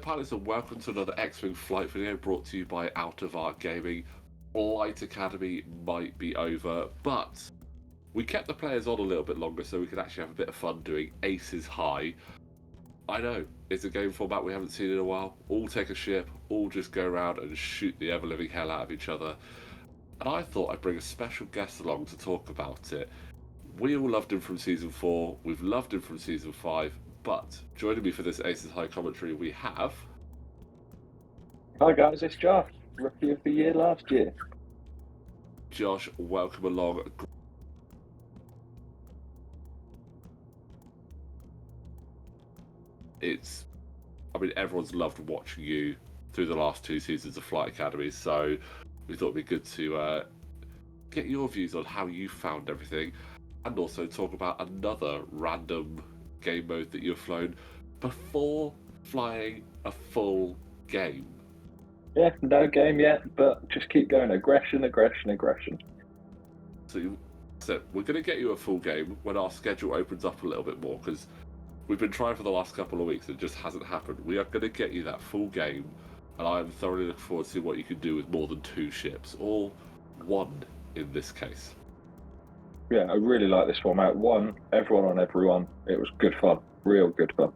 pilots, and welcome to another X-wing flight video brought to you by Out of Our Gaming. Flight Academy might be over, but we kept the players on a little bit longer so we could actually have a bit of fun doing Aces High. I know, it's a game format we haven't seen in a while. All take a ship, all just go around and shoot the ever-living hell out of each other. And I thought I'd bring a special guest along to talk about it. We all loved him from Season 4, we've loved him from Season 5, but joining me for this Aces High commentary we have... Hi guys, it's Josh, Rookie of the Year last year. Josh, welcome along. Everyone's loved watching you through the last 2 seasons of Flight Academy, so we thought it'd be good to get your views on how you found everything, and also talk about another random game mode that you've flown before flying a full game. Yeah, no game yet, but just keep going. Aggression. So we're going to get you a full game when our schedule opens up a little bit more, because we've been trying for the last couple of weeks and it just hasn't happened. We are going to get you that full game, and I am thoroughly looking forward to see what you can do with more than 2 ships, or 1 in this case. Yeah, I really like this format. Everyone on everyone. It was good fun, real good fun.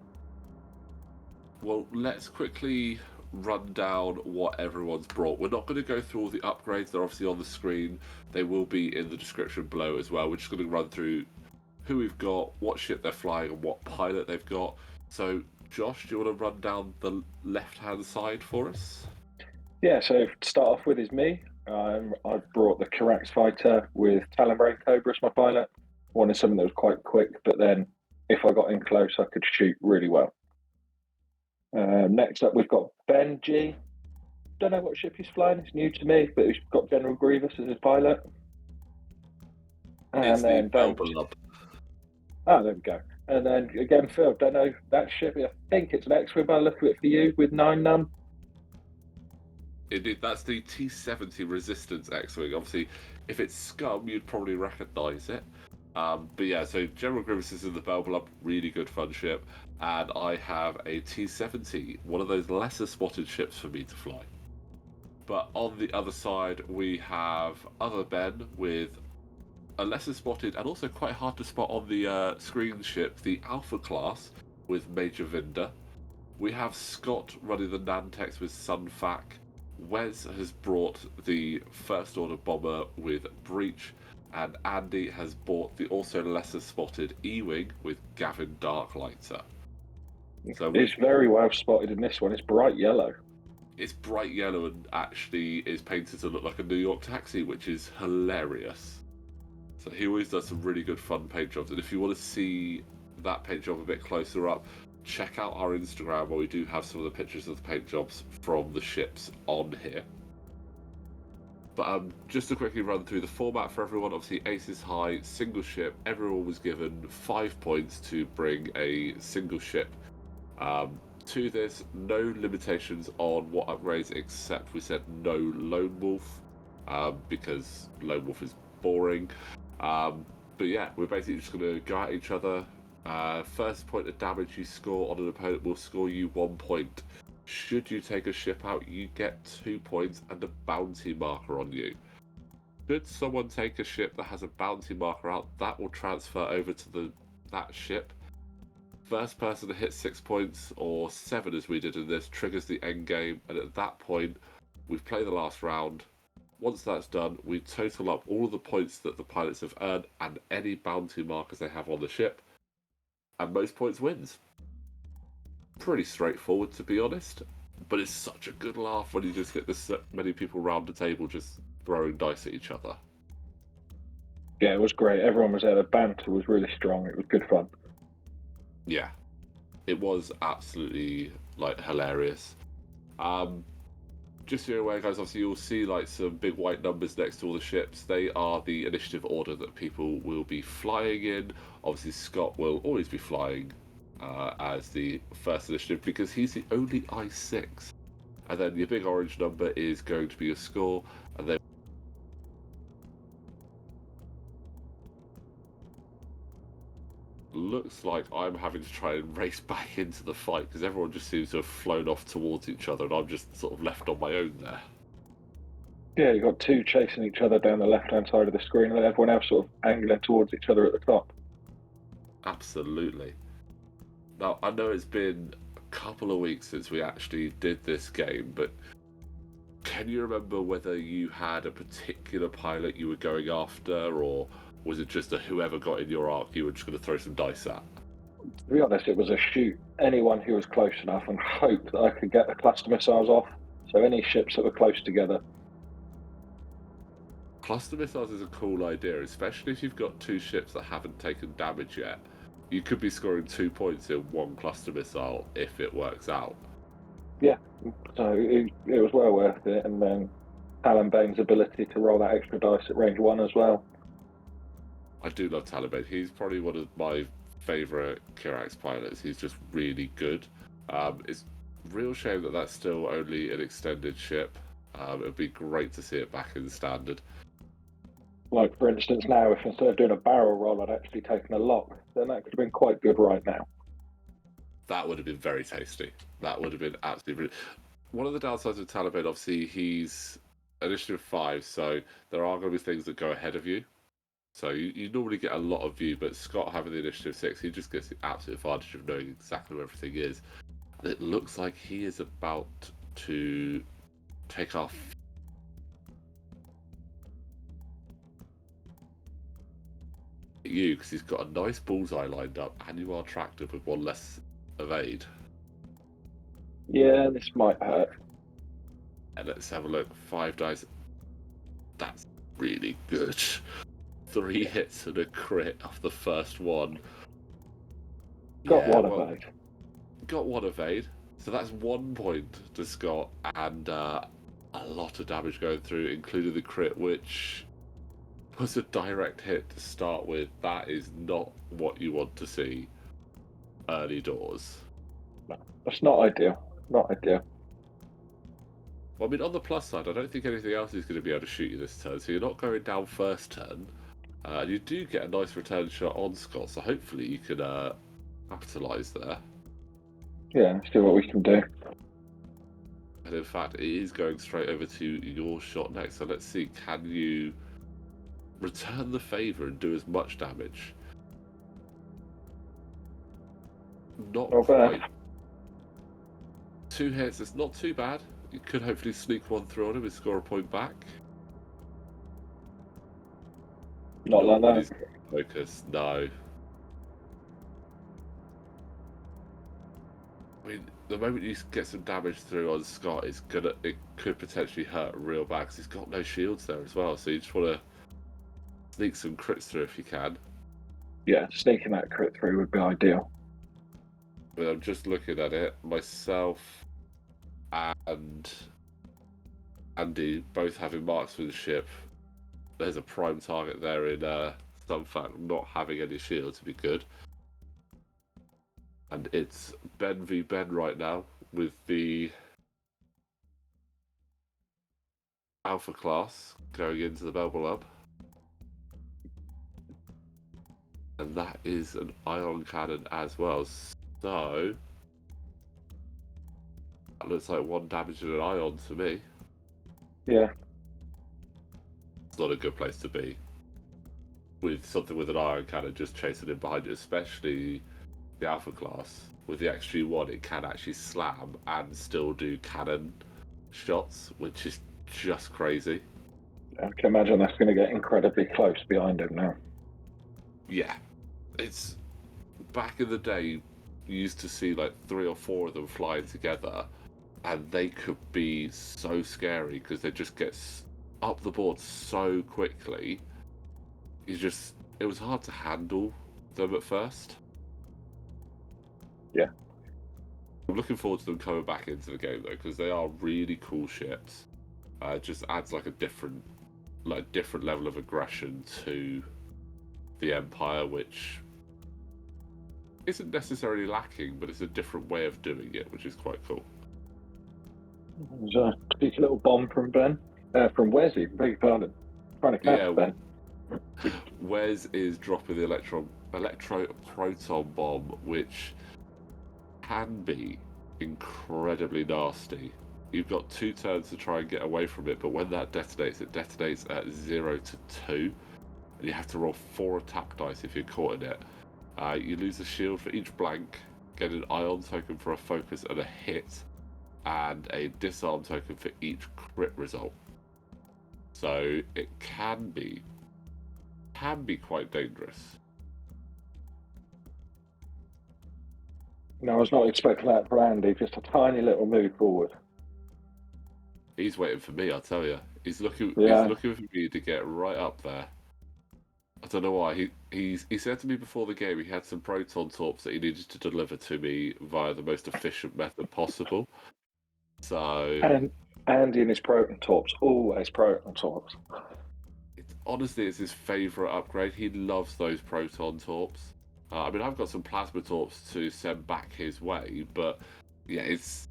Well, let's quickly run down what everyone's brought. We're not going to go through all the upgrades. They're obviously on the screen. They will be in the description below as well. We're just going to run through who we've got, what ship they're flying, and what pilot they've got. So, Josh, do you want to run down the left-hand side for us? Yeah, so to start off with is me. I've brought the Khiraxxz Starfighter with Talonbane Cobra as my pilot. Wanted something that was quite quick, but then if I got in close, I could shoot really well. Next up, we've got Ben G. Don't know what ship he's flying. It's new to me, but he's got General Grievous as his pilot. And it's then the Belbullab. Oh, there we go. And then again, Phil, don't know that ship. I think it's an X-wing by the look of it for you with Nien Numb. Indeed, that's the T70 Resistance X-wing. Obviously, if it's Scum, you'd probably recognise it. But yeah, so General Grievous is in the Belbullab, really good fun ship. And I have a T70, one of those lesser spotted ships for me to fly. But on the other side, we have other Ben with a lesser spotted and also quite hard to spot on the screen ship, the Alpha class with Major Vynder. We have Scott running the Nantex with Sunfac. Wes has brought the First Order Bomber with Breach, and Andy has bought the also lesser spotted E-Wing with Gavin Darklighter. So it's very well spotted in this one. It's bright yellow. It's bright yellow and actually is painted to look like a New York taxi, which is hilarious. So he always does some really good fun paint jobs, and if you want to see that paint job a bit closer up, check out our Instagram where we do have some of the pictures of the paint jobs from the ships on here. But just to quickly run through the format for everyone, obviously Aces High, single ship, everyone was given 5 points to bring a single ship to this. No limitations on what upgrades, except we said no Lone Wolf, because Lone Wolf is boring. But yeah, we're basically just going to go at each other. First point of damage you score on an opponent will score you 1 point. Should you take a ship out, you get 2 points and a bounty marker on you. Should someone take a ship that has a bounty marker out, that will transfer over to that ship. First person to hit 6 points, or 7 as we did in this, triggers the end game, and at that point, we've played the last round. Once that's done, we total up all of the points that the pilots have earned and any bounty markers they have on the ship, and most points wins. Pretty straightforward, to be honest, but it's such a good laugh when you just get this many people around the table just throwing dice at each other. Yeah, it was great. Everyone was there. The banter was really strong. It was good fun. Yeah, it was absolutely hilarious. Just so you're aware, guys, obviously you'll see some big white numbers next to all the ships. They are the initiative order that people will be flying in. Obviously Scott will always be flying as the first initiative because he's the only I6. And then your big orange number is going to be your score, and then looks like I'm having to try and race back into the fight because everyone just seems to have flown off towards each other and I'm just sort of left on my own there. Yeah, you've got two chasing each other down the left-hand side of the screen and everyone else sort of angling towards each other at the top. Absolutely. Now, I know it's been a couple of weeks since we actually did this game, but can you remember whether you had a particular pilot you were going after, or was it just a whoever got in your arc you were just going to throw some dice at? To be honest, it was a shoot anyone who was close enough and hope that I could get the cluster missiles off. So any ships that were close together. Cluster missiles is a cool idea, especially if you've got two ships that haven't taken damage yet. You could be scoring 2 points in one cluster missile if it works out. Yeah, so it was well worth it. And then Talonbane's ability to roll that extra dice at range 1 as well. I do love Talonbane. He's probably one of my favourite Khiraxxz pilots. He's just really good. It's a real shame that that's still only an extended ship. It would be great to see it back in the standard. Like, for instance, now, if instead of doing a barrel roll, I'd actually taken a lock, then that could have been quite good right now. That would have been very tasty. That would have been absolutely brilliant. One of the downsides of Talonbane, obviously, he's initiative 5, so there are going to be things that go ahead of you. So you normally get a lot of view, but Scott having the initiative 6, he just gets the absolute advantage of knowing exactly where everything is. And it looks like he is about to take off. You, because he's got a nice bullseye lined up, and you are attractive with one less evade. Yeah, this might hurt. And let's have a look. 5 dice. That's really good. 3 hits and a crit off the first one. Got one evade. Got one evade. So that's 1 point to Scott, and a lot of damage going through, including the crit, which was a direct hit to start with. That is not what you want to see early doors. No, that's not ideal. Not ideal. Well, I mean, on the plus side, I don't think anything else is going to be able to shoot you this turn, so you're not going down first turn. You do get a nice return shot on Scott, so hopefully you can capitalise there. Yeah, let's see what we can do. And in fact, it is going straight over to your shot next, so let's see, can you return the favour and do as much damage? Not quite. Bad. 2 hits, it's not too bad. You could hopefully sneak one through on him and score a point back. Not like that. Focus, no. I mean, the moment you get some damage through on Scott, it could potentially hurt real bad because he's got no shields there as well. So you just want to sneak some crits through if you can. Yeah, sneaking that crit through would be ideal. But I'm just looking at it. Myself and Andy both having marksmanship. There's a prime target there in some fact not having any shields to be good. And it's Ben v Ben right now with the Alpha class going into the Belbullab. And that is an ion cannon as well. So that looks like 1 damage and an ion to me. Yeah. It's not a good place to be with something with an ion cannon just chasing in behind you, especially the Alpha class. With the XG1, it can actually slam and still do cannon shots, which is just crazy. I can imagine that's going to get incredibly close behind him now. Yeah. It's back in the day, you used to see like 3 or 4 of them flying together, and they could be so scary because they just get up the board so quickly. It was hard to handle them at first. Yeah. I'm looking forward to them coming back into the game though, because they are really cool ships. It just adds like a different level of aggression to the Empire, which isn't necessarily lacking, but it's a different way of doing it, which is quite cool. There's a cheeky little bomb from Ben, from Wesley, beg your pardon. Trying to catch Ben. Wes is dropping the electro proton bomb, which can be incredibly nasty. You've got 2 turns to try and get away from it, but when that detonates, it detonates at 0 to 2, and you have to roll 4 attack dice if you're caught in it. You lose a shield for each blank, get an ion token for a focus and a hit, and a disarm token for each crit result. So it can be quite dangerous. No, I was not expecting that from Andy. Just a tiny little move forward. He's waiting for me, I'll tell you. He's looking for me to get right up there. I don't know why. He said to me before the game he had some proton torps that he needed to deliver to me via the most efficient method possible. So And Andy and his proton torps, always proton torps. Honestly, it's his favourite upgrade. He loves those proton torps. I mean, I've got some plasma torps to send back his way, but yeah, it's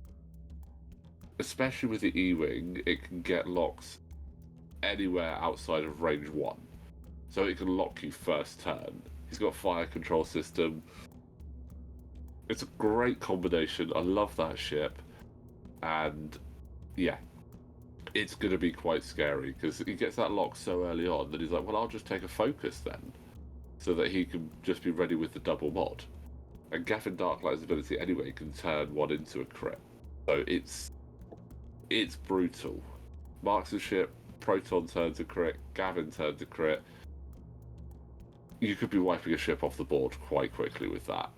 especially with the E-wing, it can get locked anywhere outside of range 1, so it can lock you first turn. He's got fire control system. It's a great combination. I love that ship, and yeah, it's going to be quite scary because he gets that lock so early on that he's like, well, I'll just take a focus then, so that he can just be ready with the double mod. And Gavin Darklight's ability anyway can turn 1 into a crit. So it's brutal. Marksmanship, Proton turns a crit, Gavin turns a crit. You could be wiping a ship off the board quite quickly with that.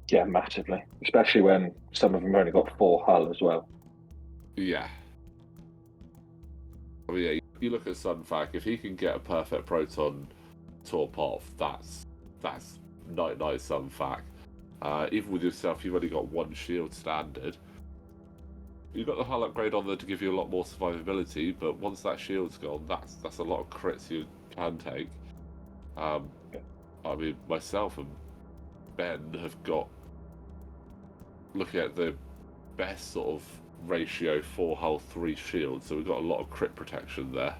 Yeah, massively. Especially when some of them only got 4 hull as well. Yeah. I mean, yeah, you look at Sunfac, if he can get a perfect Proton torp off, that's night-night Sunfac. Even with yourself, you've only got 1 shield standard. You've got the hull upgrade on there to give you a lot more survivability, but once that shield's gone, that's a lot of crits you can take. I mean, myself and Ben have got, looking at the best sort of ratio 4 hull 3 shield, so we've got a lot of crit protection there.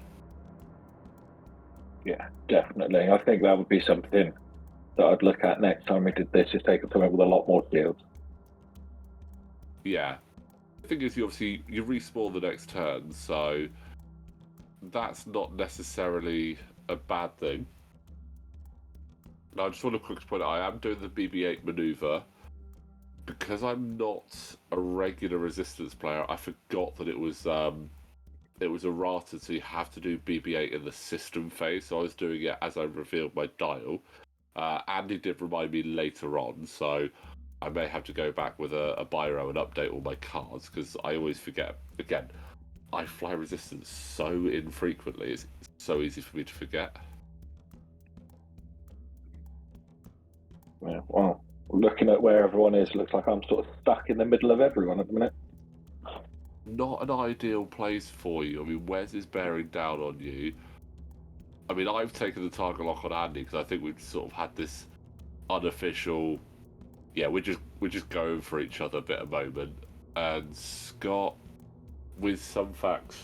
Yeah, definitely. I think that would be something that I'd look at next time we did this, is taking something with a lot more shields. Yeah. The thing is, you respawn the next turn, so that's not necessarily a bad thing. Now, I just want to quickly point out, I am doing the BB-8 maneuver. Because I'm not a regular resistance player, I forgot that it was a errata, so you have to do BB-8 in the system phase, so I was doing it as I revealed my dial. Andy did remind me later on, so I may have to go back with a biro and update all my cards, because I always forget. Again, I fly resistance so infrequently, it's so easy for me to forget. Yeah, well, looking at where everyone is, looks like I'm sort of stuck in the middle of everyone at the minute. Not an ideal place for you. I mean, Wes is bearing down on you. I mean, I've taken the target lock on Andy because I think we've sort of had this unofficial, yeah, we're just going for each other bit of moment. And Scott, with Sunfax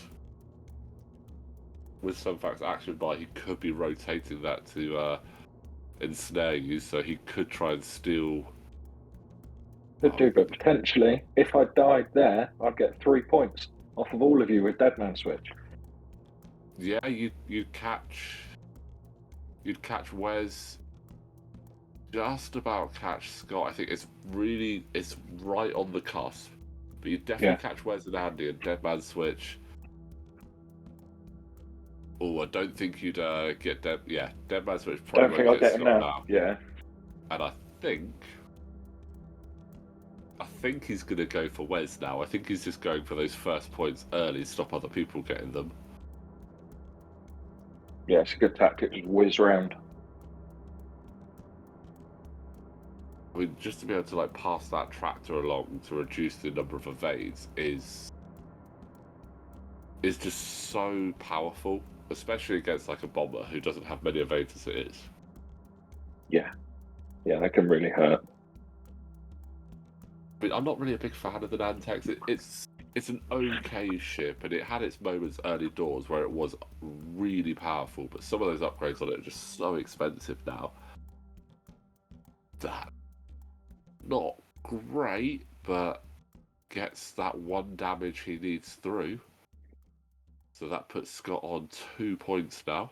action bar, he could be rotating that to ensnare you, so he could try and steal. Could do, but potentially, if I died there, I'd get 3 points off of all of you with Deadman switch. Yeah, you'd catch Wes, just about catch Scott. I think it's right on the cusp, but you'd definitely catch Wes and Andy and Deadman switch. Oh, I don't think you'd get Deadman switch. Don't think I'll get him now. Yeah, and I think he's going to go for Wes now. I think he's just going for those first points early, stop other people getting them. Yeah, it's a good tactic, just whiz round. I mean, just to be able to pass that tractor along to reduce the number of evades is just so powerful, especially against a bomber who doesn't have many evades as it is. Yeah, that can really hurt. I mean, I'm not really a big fan of the Nantex. It's it's an okay ship, and it had its moments early doors where it was really powerful, but some of those upgrades on it are just so expensive now that not great, but gets that one damage he needs through. So that puts Scott on 2 points now.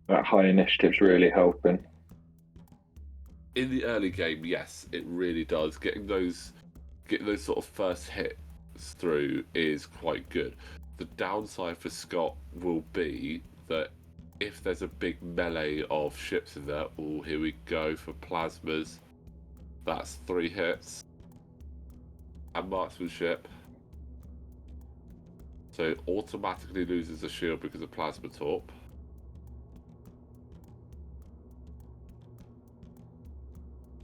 That high initiative's really helping. In the early game, yes, it really does. Getting those sort of first hits through is quite good. The downside for Scott will be that if there's a big melee of ships in there, oh, here we go for plasmas. That's 3 hits. And marksmanship. So it automatically loses a shield because of plasma torp.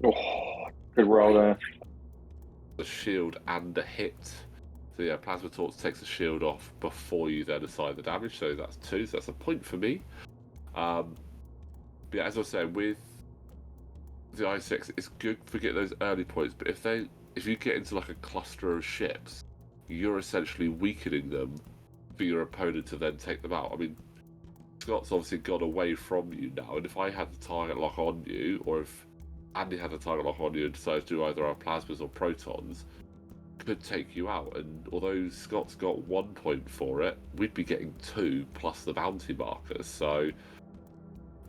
Oh, good roll there. The shield and the hit. So yeah, plasma torp takes the shield off before you then assign the damage. So that's 2. So that's a point for me. But yeah, as I was saying, with the I-6, it's good for getting those early points. But if you get into like a cluster of ships, you're essentially weakening them for your opponent to then take them out. I mean, Scott's obviously gone away from you now, and if I had the target lock on you, or if Andy had a target lock on you and decided to do either our plasmas or protons, could take you out. And although Scott's got 1 point for it, we'd be getting 2 plus the bounty markers. So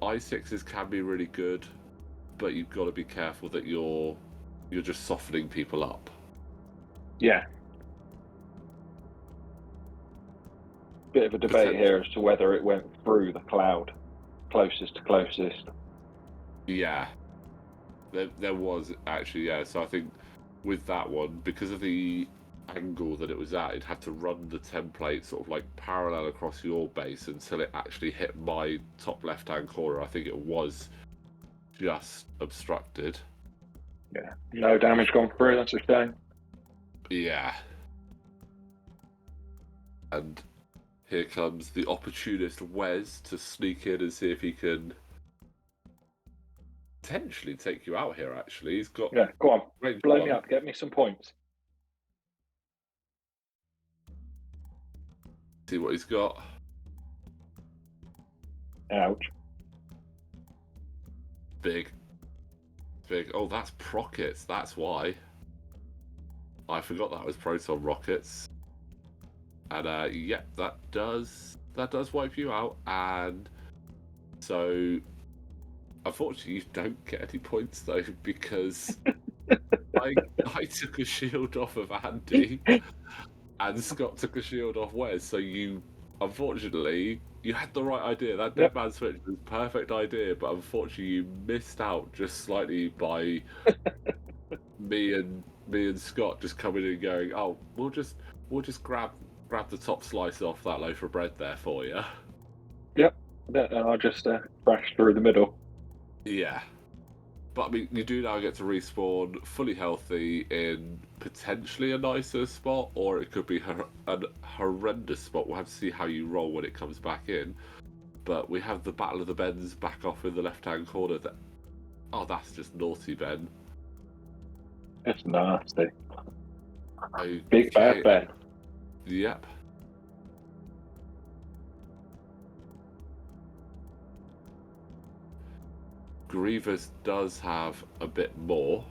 I6s can be really good, but you've got to be careful that you're just softening people up. Yeah. Bit of a debate here as to whether it went through the cloud, closest to closest. Yeah. There was actually, yeah. So I think with that one, because of the angle that it was at, it had to run the template sort of like parallel across your base until it actually hit my top left-hand corner. I think it was just obstructed. Yeah. No damage gone through, that's a shame. Yeah. And here comes the opportunist Wes to sneak in and see if he can potentially take you out here, actually. He's got... Yeah, go on. Blow me up. Get me some points. See what he's got. Ouch. Big. Oh, that's prockets. That's why. I forgot that was proton rockets. And yeah, that does wipe you out. And so unfortunately you don't get any points though, because I took a shield off of Andy and Scott took a shield off Wes. So you, unfortunately, you had the right idea. That Deadman switch was a perfect idea, but unfortunately you missed out just slightly by me and Scott just coming in and going, oh, we'll just grab the top slice off that loaf of bread there for you. Yep. I'll just crash through the middle. Yeah. But I mean, you do now get to respawn fully healthy in potentially a nicer spot, or it could be a horrendous spot. We'll have to see how you roll when it comes back in. But we have the Battle of the Bens back off in the left-hand corner. That's just naughty, Ben. It's nasty. Okay. Big bad Ben. Yep. Grievous does have a bit more.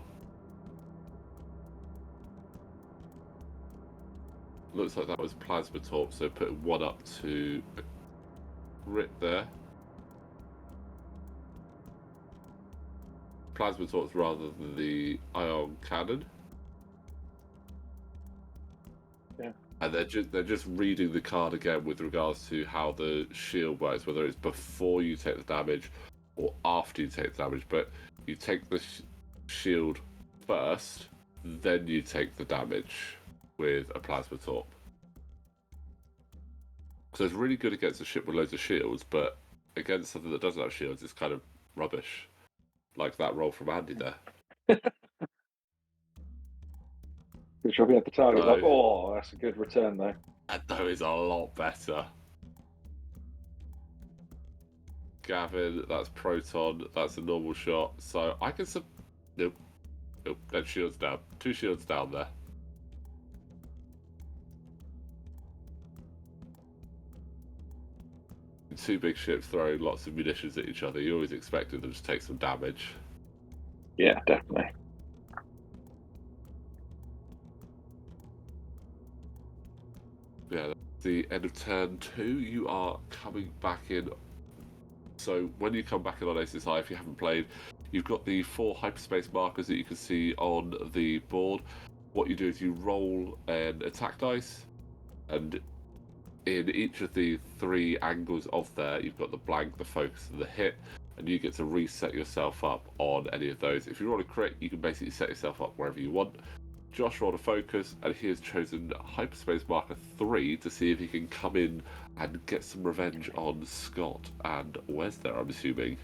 Looks like that was plasma torp, so put 1 up to a crit there. Plasma torps rather than the ion cannon. Yeah. And they're just reading the card again with regards to how the shield works, whether it's before you take the damage or after you take the damage. But you take the shield first, then you take the damage with a plasma torp. So it's really good against a ship with loads of shields, but against something that doesn't have shields, it's kind of rubbish. Like that roll from Andy there. Good job you had the target lock. Oh, that's a good return though. That though is a lot better. Gavin, that's proton, that's a normal shot. So I can nope. Oh, then shields down. 2 shields down there. Two big ships throwing lots of munitions at each other. You always expected them to take some damage. Yeah, definitely. Yeah, that's the end of turn 2. You are coming back in. So when you come back in on Aces High, if you haven't played, you've got the 4 hyperspace markers that you can see on the board. What you do is you roll an attack dice, and in each of the 3 angles of there, you've got the blank, the focus, and the hit, and you get to reset yourself up on any of those. If you roll a crit, you can basically set yourself up wherever you want. Josh rolled a focus, and he has chosen hyperspace marker 3 to see if he can come in and get some revenge on Scott and Wesner, I'm assuming.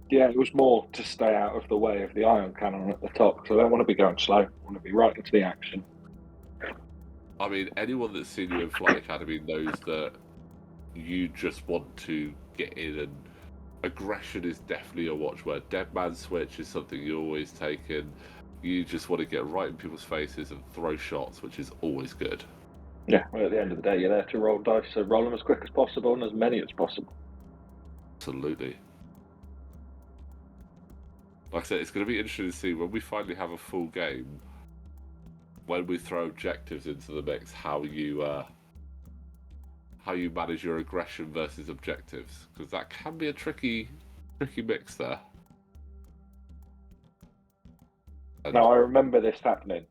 Yeah, it was more to stay out of the way of the ion cannon at the top, because I don't want to be going slow. I want to be right into the action. I mean, anyone that's seen you in Flight Academy knows that you just want to get in, and aggression is definitely a watchword. Deadman switch is something you always take in. You just want to get right in people's faces and throw shots, which is always good. Yeah, well, at the end of the day, you're there to roll dice, so roll them as quick as possible and as many as possible. Absolutely. Like I said, it's going to be interesting to see when we finally have a full game, when we throw objectives into the mix, how you manage your aggression versus objectives, because that can be a tricky mix there. And now, I remember this happening.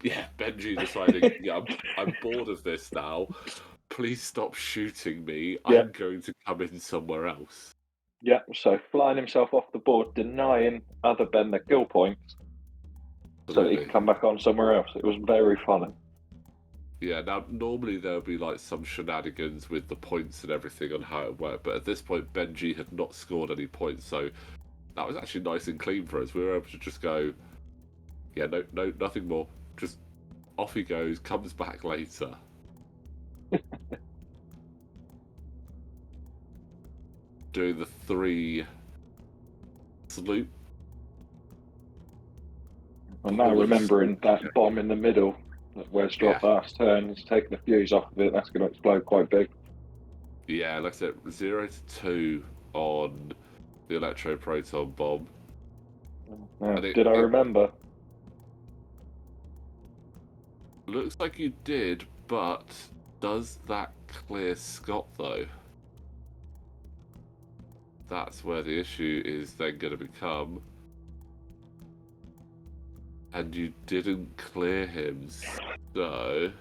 Yeah, Benji deciding, yeah, I'm bored of this now. Please stop shooting me. Yeah. I'm going to come in somewhere else. Yeah, so flying himself off the board, denying other Ben their kill points, so that he could come back on somewhere else. It was very funny. Yeah, now normally there'll be like some shenanigans with the points and everything on how it worked, but at this point Benji had not scored any points, so that was actually nice and clean for us. We were able to just go, yeah, no, nothing more. Just off he goes, comes back later. Doing the 3 salute. I'm now remembering that bomb in the middle, where's dropped last turn, he's taking the fuse off of it, that's going to explode quite big. Yeah, like I said, 0 to 2 on the electroproton bomb. Did I remember? Looks like you did, but does that clear Scott though? That's where the issue is then going to become. And you didn't clear him, so...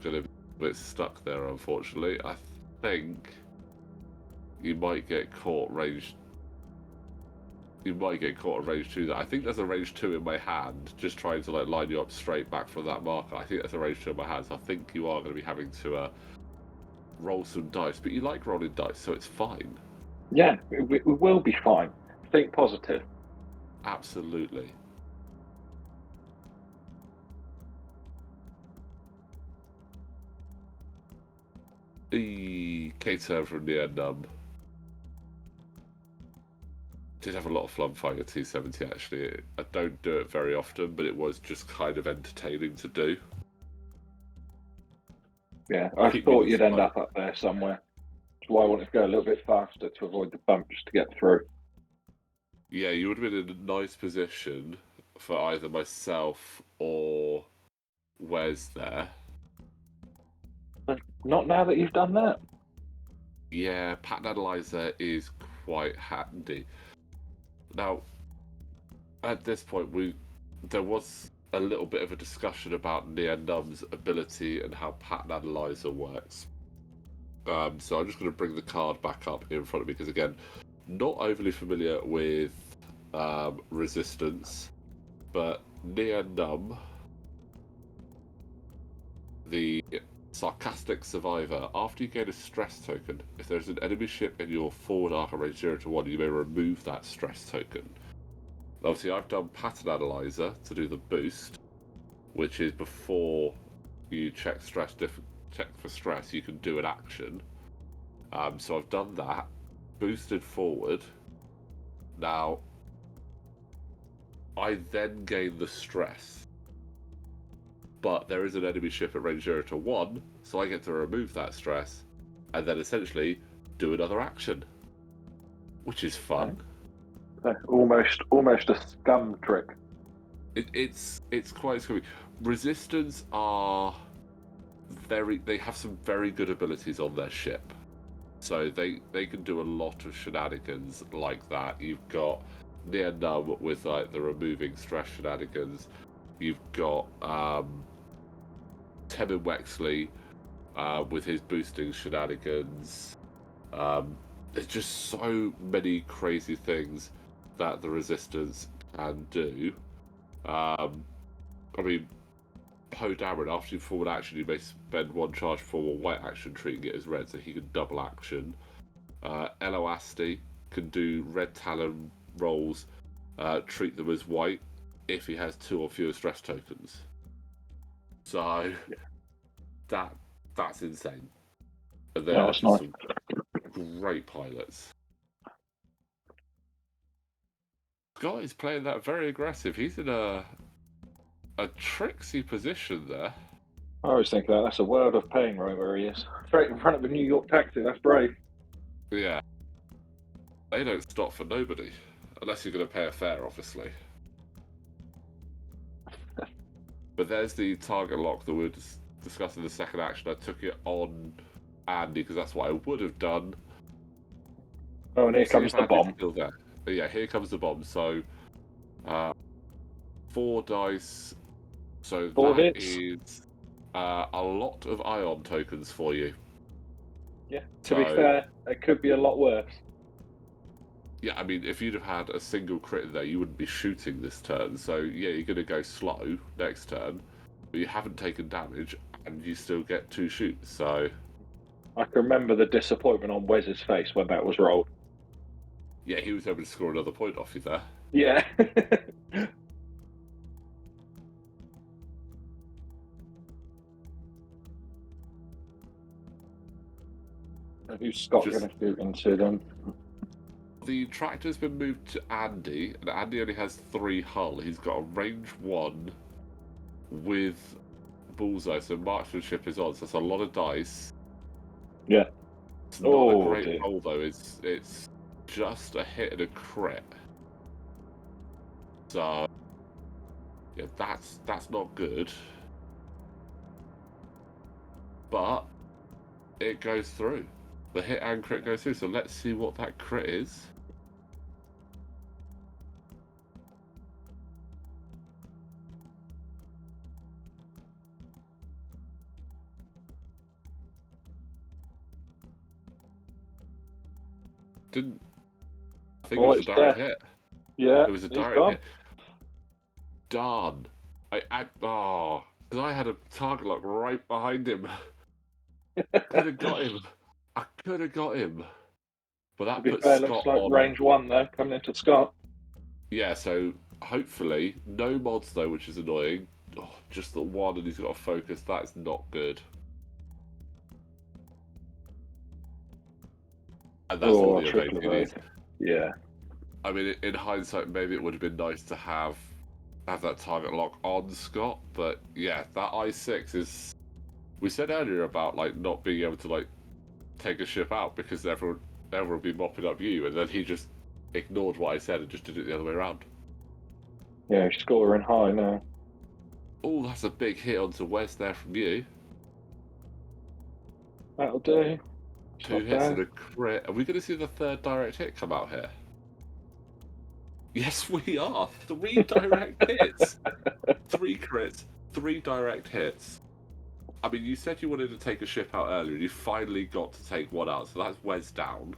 Gonna be a bit stuck there, unfortunately. I think you might get caught range. You might get caught at range 2. I think there's a range 2 in my hand, just trying to like line you up straight back from that marker. I think there's a range 2 in my hand, so I think you are going to be having to roll some dice. But you like rolling dice, so it's fine. Yeah, we will be fine. Think positive. Absolutely. The K-turn from Nien Numb. Did have a lot of fun fighting a T70 actually. I don't do it very often, but it was just kind of entertaining to do. Yeah, I thought you'd end up there somewhere. That's why I wanted to go a little bit faster to avoid the bumps to get through. Yeah, you would have been in a nice position for either myself or Wes there. Not now that you've done that. Yeah, pattern analyzer is quite handy. Now, at this point, there was a little bit of a discussion about Nien Numb's ability and how pattern analyzer works. So I'm just going to bring the card back up in front of me because, again, not overly familiar with resistance, but Nien Numb, the sarcastic survivor, after you gain a stress token, if there's an enemy ship in your forward arc range 0 to 1, you may remove that stress token. Obviously, I've done pattern analyzer to do the boost, which is before you check for stress, you can do an action. So I've done that. boosted forward. Now, I then gain the stress. But there is an enemy ship at range 0 to 1, so I get to remove that stress, and then essentially do another action. Which is fun. Almost a Scum trick. It's quite scummy. Resistance are they have some very good abilities on their ship. So they can do a lot of shenanigans like that. You've got Nien Numb with like the removing stress shenanigans. You've got Tevin Wexley with his boosting shenanigans. There's just so many crazy things that the Resistance can do. I mean, Poe Dameron, after you forward action, you may spend one charge for a white action, treating it as red, so he can double action. Elo Asti can do red Talon rolls, treat them as white if he has 2 or fewer stress tokens. So that's insane. And there are some great pilots. Scott is playing that very aggressive. He's in a tricksy position there. I always think that's a world of pain right where he is. Straight in front of a New York taxi, that's brave. Yeah. They don't stop for nobody. Unless you're going to pay a fare, obviously. But there's the target lock that we were discussing the second action. I took it on Andy because that's what I would have done. Oh, and here comes the bomb. But yeah, here comes the bomb. So, 4 dice. So 4 that hits. is a lot of ion tokens for you. Yeah, to be fair, it could be a lot worse. Yeah, I mean, if you'd have had a single crit in there, you wouldn't be shooting this turn. So, yeah, you're going to go slow next turn, but you haven't taken damage, and you still get 2 shoots, so... I can remember the disappointment on Wes's face when that was rolled. Yeah, he was able to score another point off you there. Yeah. Who's Scott going to shoot into them? The tractor's been moved to Andy, and Andy only has 3 hull. He's got a range 1 with bullseye, so marksmanship is on, so that's a lot of dice. Yeah. It's not a great roll, though. It's just a hit and a crit. So, yeah, that's not good. But it goes through. The hit and crit goes through, so let's see what that crit is. I think it was a direct hit. Yeah, it was a direct hit. Darn. Because I had a target lock right behind him. Could have got him. I could have got him. But that puts Scott looks like on range 1 though, coming into Scott. Yeah, so hopefully no mods though, which is annoying. Just the 1, and he's got to focus. That is not good. And that's all the evade you need. Yeah. I mean, in hindsight, maybe it would have been nice to have that target lock on Scott, but yeah, that I6 is. We said earlier about like not being able to like take a ship out because everyone would be mopping up you, and then he just ignored what I said and just did it the other way around. Yeah, he's scoring high now. Oh, that's a big hit onto Wes there from you. That'll do. 2 hits and a crit. Are we going to see the 3rd direct hit come out here? Yes, we are. 3 direct hits. 3 crits, 3 direct hits. I mean, you said you wanted to take a ship out earlier, and you finally got to take 1 out, so that's Wes down.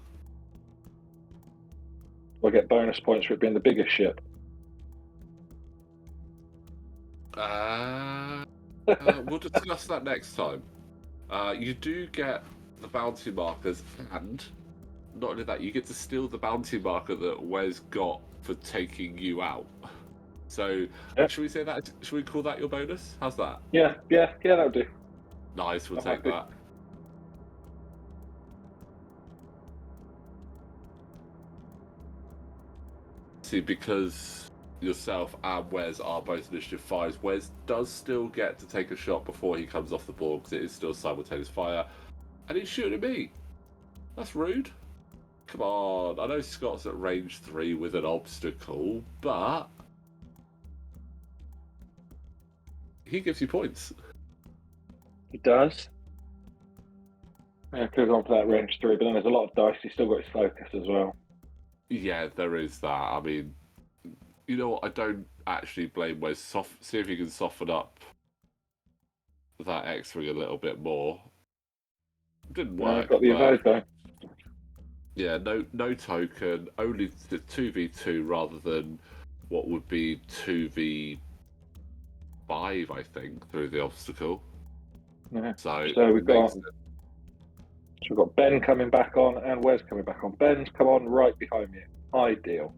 We'll get bonus points for it being the biggest ship. We'll discuss that next time. You do get the bounty markers, and not only that, you get to steal the bounty marker that Wes got for taking you out. So, should we say that? Should we call that your bonus? How's that? Yeah, that'll do. Nice, we'll take that. obviously, because yourself and Wes are both initiative 5s, Wes does still get to take a shot before he comes off the board because it is still simultaneous fire. And he's shooting at me. That's rude. Come on. I know Scott's at range 3 with an obstacle, but he gives you points. He does. Yeah, could have gone for that range 3, but then there's a lot of dice. He's still got his focus as well. Yeah, there is that. I mean, you know what? I don't actually blame Wes. See if you can soften up that X-wing a little bit more. Didn't work. Got the evade though. Yeah, no token. Only the 2v2 rather than what would be 2v5, I think, through the obstacle. Yeah. So we've got Ben coming back on and Wes coming back on. Ben's come on right behind me. Ideal.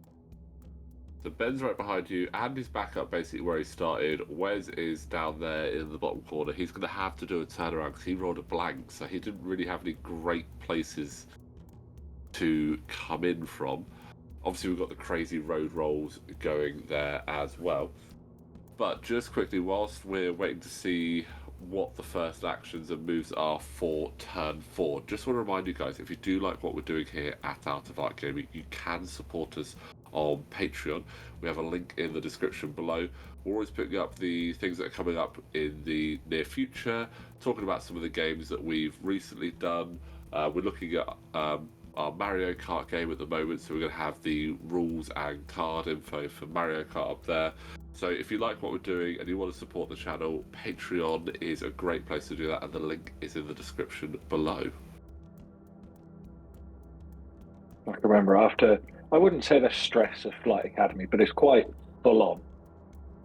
So Ben's right behind you. Andy's back up basically where he started. Wes is down there in the bottom corner. He's going to have to do a turnaround because he rolled a blank, so he didn't really have any great places to come in from. Obviously, we've got the crazy road rolls going there as well. But just quickly, whilst we're waiting to see what the first actions and moves are for turn 4, just want to remind you guys, if you do like what we're doing here at Flight Acadmey, you can support us on Patreon. We have a link in the description below. We're always picking up the things that are coming up in the near future, talking about some of the games that we've recently done. We're looking at our Mario Kart game at the moment, so we're going to have the rules and card info for Mario Kart up there. So if you like what we're doing and you want to support the channel, Patreon is a great place to do that, and the link is in the description below. I can remember after, I wouldn't say the stress of Flight Acadmey, but it's quite full on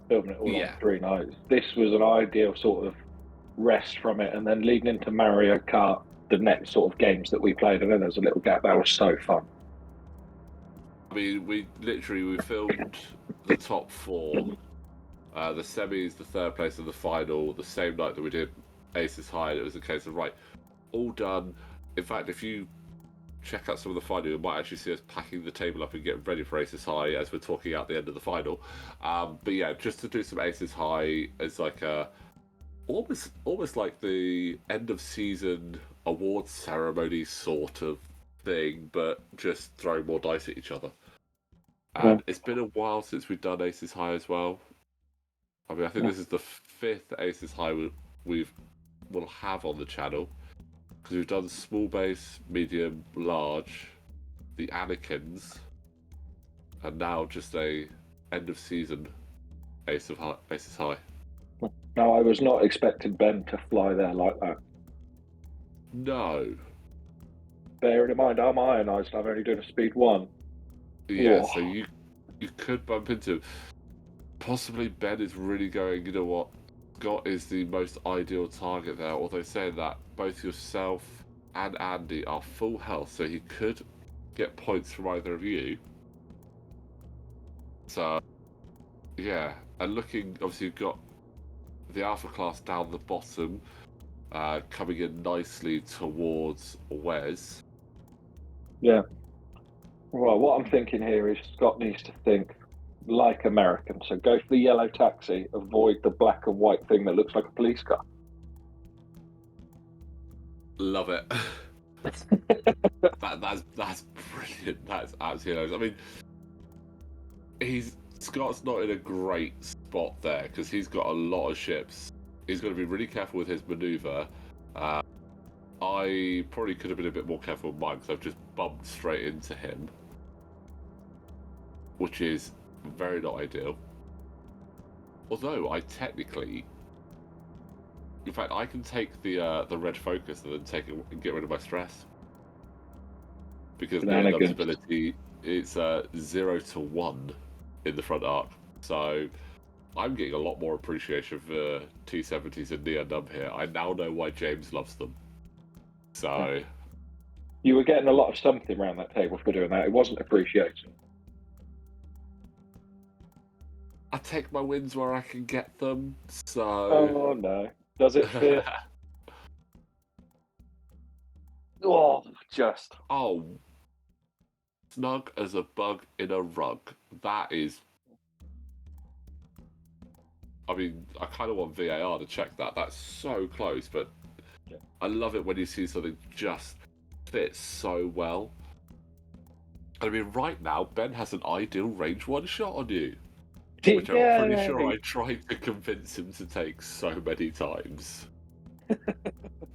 filming it all on 3 nights. This was an ideal sort of rest from it, and then leading into Mario Kart, the next sort of games that we played, and then there's a little gap. That was so fun. I mean, we filmed the top 4, the semis, the third place, and the final the same night that we did Aces High. And it was a case of, right, all done. In fact, if you check out some of the final, you might actually see us packing the table up and getting ready for Aces High as we're talking out the end of the final. But yeah, just to do some Aces High as like a almost like the end of season awards ceremony sort of thing, but just throwing more dice at each other. And it's been a while since we've done Aces High as well. I mean, I think this is the 5th Aces High we'll have on the channel, because we've done small base, medium, large, the Anakins, and now just a end of season Aces High. Now, I was not expecting Ben to fly there like that. No. Bearing in mind, I'm ionised. I'm only doing a speed 1. Yeah, so you could bump into him. Possibly Ben is really going, you know what, Scott is the most ideal target there, although saying that, both yourself and Andy are full health, so he could get points from either of you. So, yeah, and looking, obviously you've got the Alpha class down the bottom, coming in nicely towards Wes. Yeah. Well, what I'm thinking here is Scott needs to think like American. So go for the yellow taxi, avoid the black and white thing that looks like a police car. Love it. That's brilliant. That's absolutely amazing. I mean, Scott's not in a great spot there because he's got a lot of ships. He's got to be really careful with his maneuver. I probably could have been a bit more careful with mine because I've just bumped straight into him, which is very not ideal. Although I technically, in fact, I can take the red focus and then take it and get rid of my stress, because the ability it's 0 to 1 in the front arc. So I'm getting a lot more appreciation for T70s and Nien Numb here. I now know why James loves them. So you were getting a lot of something around that table for doing that. It wasn't appreciation. I take my wins where I can get them. So oh no, does it fit? Oh, just snug as a bug in a rug. that is... I mean, I kind of want VAR to check that. That's so close, but Yeah. I love it when you see something just fits so well. I mean, right now, Ben has an ideal range one shot on you. Which I'm pretty sure I tried to convince him to take so many times.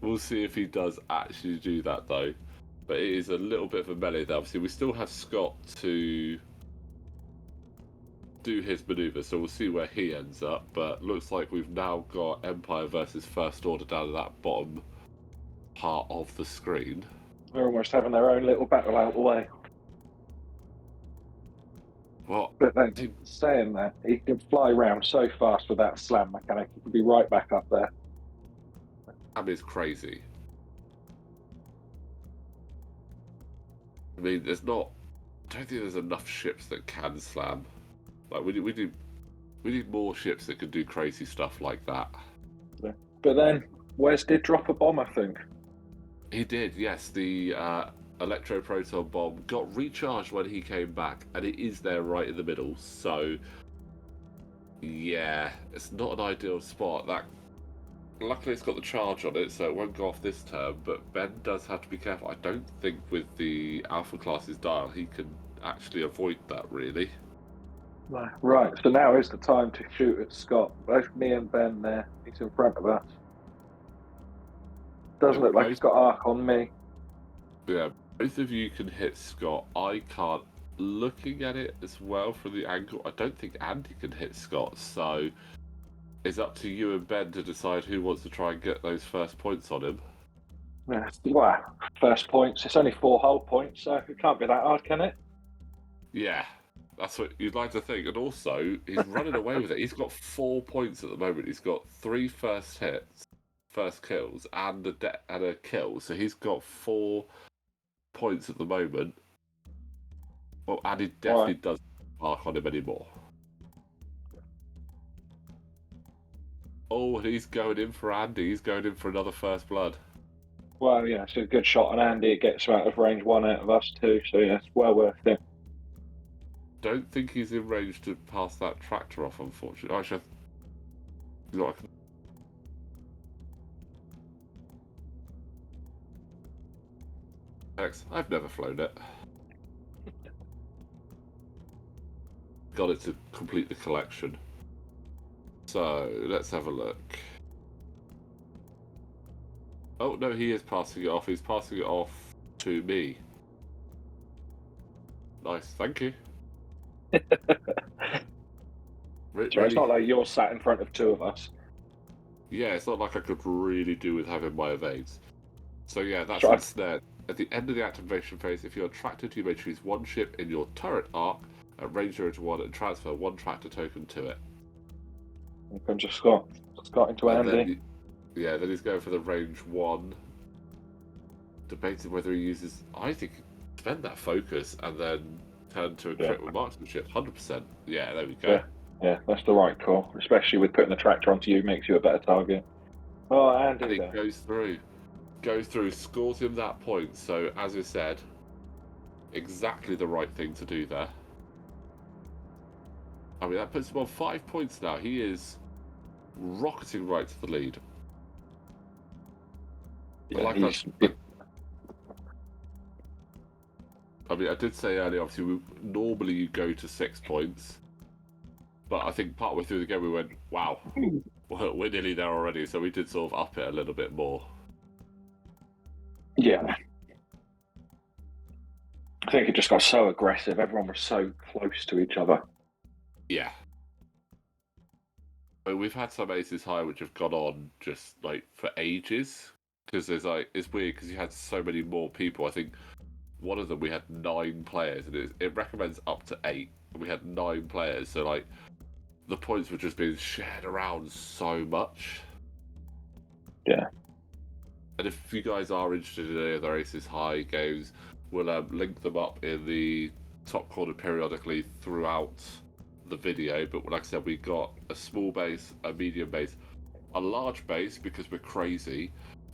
We'll see if he does actually do that, though. But it is a little bit of a melee there. Obviously, we still have Scott to do his manoeuvre, so we'll see where he ends up. But looks like we've now got Empire versus First Order down in that bottom part of the screen. They're almost having their own little battle out the way. What? But then, saying that, he can fly around so fast with that slam mechanic, he can be right back up there. That is crazy. I mean, there's not... I don't think there's enough ships that can slam. Like, we need more ships that can do crazy stuff like that. But then, Wes did drop a bomb, I think. He did, yes. The electro-proton bomb got recharged when he came back, and it is there right in the middle. So, yeah, it's not an ideal spot. That luckily it's got the charge on it, so it won't go off this turn. But Ben does have to be careful. I don't think with the Alpha class's dial he can actually avoid that really. Right, so now is the time to shoot at Scott. Both me and Ben there. He's in front of us. Doesn't look like he's got arc on me. Yeah, both of you can hit Scott. I can't. Looking at it as well from the angle, I don't think Andy can hit Scott. So it's up to you and Ben to decide who wants to try and get those first points on him. Yeah, well, first points. It's only 4 hull points, so it can't be that hard, can it? Yeah, that's what you'd like to think. And also, he's running away with it. He's got 4 points at the moment. He's got 3 first hits, first kills, and a kill. So he's got 4 points at the moment. Well, and he definitely doesn't mark on him anymore. Oh, and he's going in for Andy. He's going in for another first blood. Well, yeah, it's a good shot on Andy. It gets him out of range 1 out of us too, so yeah, it's well worth it. Don't think he's in range to pass that tractor off, unfortunately. Actually, I've never flown it. Got it to complete the collection. So, let's have a look. Oh, no, he is passing it off. He's passing it off to me. Nice, thank you. So it's not like you're sat in front of 2 of us. Yeah, it's not like I could really do with having my evades. So yeah, that's Right. instead. At the end of the activation phase, if you're attracted, you may choose 1 ship in your turret arc at range 0 to 1 and transfer 1 tractor token to it. Here comes Scott. Scott into Andy. Then he's going for the range 1. Debating whether he uses... I think spend that focus and then turn to a crit with marksmanship. 100%. Yeah, there we go. Yeah, that's the right call. Especially with putting the tractor onto you, makes you a better target. Oh, Andy And he goes through, scores him that point. So, as we said, exactly the right thing to do there. I mean, that puts him on 5 points now. He is rocketing right to the lead. Yeah, I mean, I did say earlier, obviously, normally you go to 6 points. But I think partway through the game we went, wow, we're nearly there already. So we did sort of up it a little bit more. Yeah. I think it just got so aggressive. Everyone was so close to each other. Yeah. I mean, we've had some aces high which have gone on just like for ages. Because it's weird because you had so many more people. I think one of them we had 9 players and it recommends up to 8. And we had 9 players. So like the points were just being shared around so much. Yeah. And if you guys are interested in any other Aces High games, we'll link them up in the top corner periodically throughout the video. But like I said, we got a small base, a medium base, a large base because we're crazy,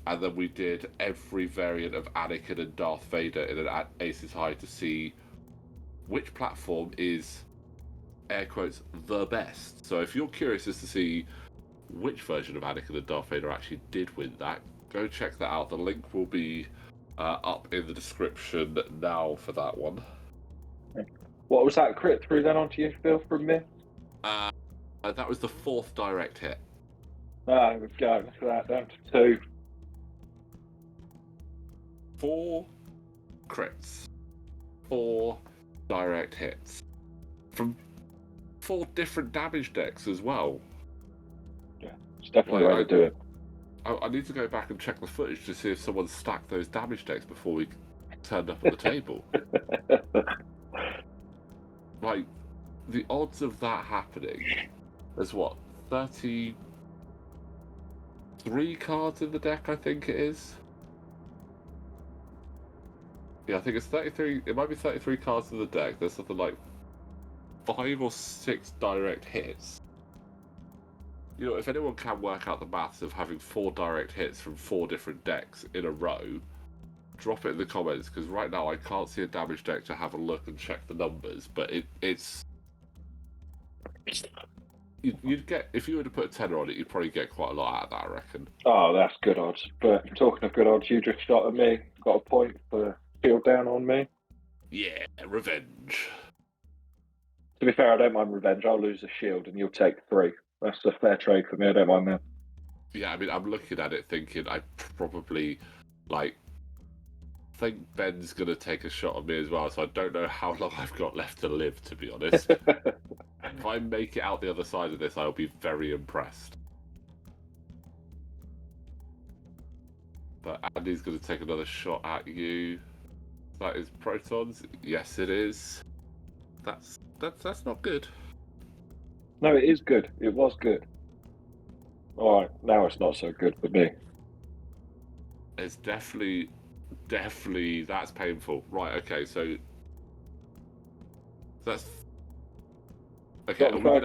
and then we did every variant of Anakin and Darth Vader in an Aces High to see which platform is air quotes, the best. So if you're curious as to see which version of Anakin and Darth Vader actually did win that, go check that out. The link will be up in the description now for that one. What was that crit through then onto you, Phil, from me? That was the 4th direct hit. Ah, we've got that down to 2. 4 crits. 4 direct hits. From 4 different damage decks as well. Yeah, it's definitely the way to do it. I need to go back and check the footage to see if someone stacked those damage decks before we turned up at the table. Like, the odds of that happening, there's what, 33 cards in the deck, I think it is? Yeah, I think it's 33, it might be 33 cards in the deck. There's something like 5 or 6 direct hits. You know, if anyone can work out the maths of having 4 direct hits from 4 different decks in a row, drop it in the comments, because right now I can't see a damage deck to have a look and check the numbers, but it's... You'd get, if you were to put a tenner on it, you'd probably get quite a lot out of that, I reckon. Oh, that's good odds. But talking of good odds, you just shot at me. Got a point for shield down on me. Yeah, revenge. To be fair, I don't mind revenge. I'll lose a shield and you'll take 3. That's a fair trade for me. I don't mind that. Yeah, I mean, I'm looking at it thinking I probably, think Ben's going to take a shot at me as well, so I don't know how long I've got left to live, to be honest. If I make it out the other side of this, I'll be very impressed. But Andy's going to take another shot at you. That is protons. Yes, it is. That's not good. No, it is good. It was good. All right, now it's not so good for me. It's definitely, that's painful. Right, okay, so that's... Okay, are we going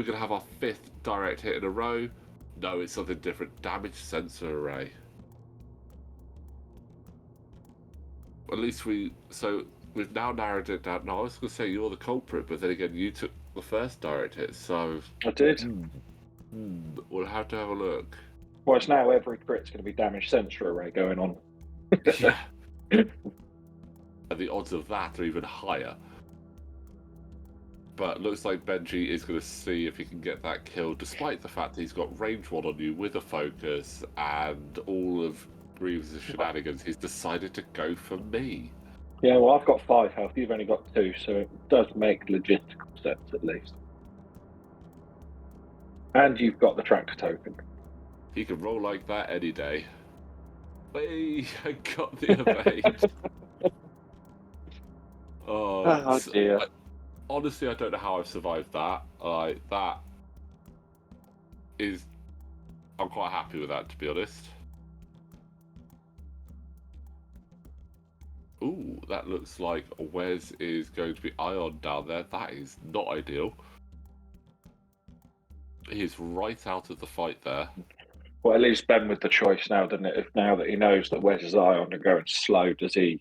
to have our 5th direct hit in a row? No, it's something different. Damage sensor array. At least we've now narrowed it down. No, I was going to say you're the culprit, but then again, you took the first direct hit, so... I did. We'll have to have a look. Well, it's now every crit's going to be damage sensor array going on. Yeah. And the odds of that are even higher. But looks like Benji is going to see if he can get that kill, despite the fact that he's got range 1 on you with a focus and all of Grievous' shenanigans. He's decided to go for me. Yeah, well, I've got 5 health. You've only got 2, so it does make logistical sense at least. And you've got the tractor token. He can roll like that any day. Hey, I got the evade. Oh dear. Honestly, I don't know how I've survived that. That is... I'm quite happy with that, to be honest. Ooh, that looks like Wes is going to be Ion down there. That is not ideal. He is right out of the fight there. Well, at least Ben with the choice now, doesn't it? If now that he knows that Wes is Ion and going slow, does he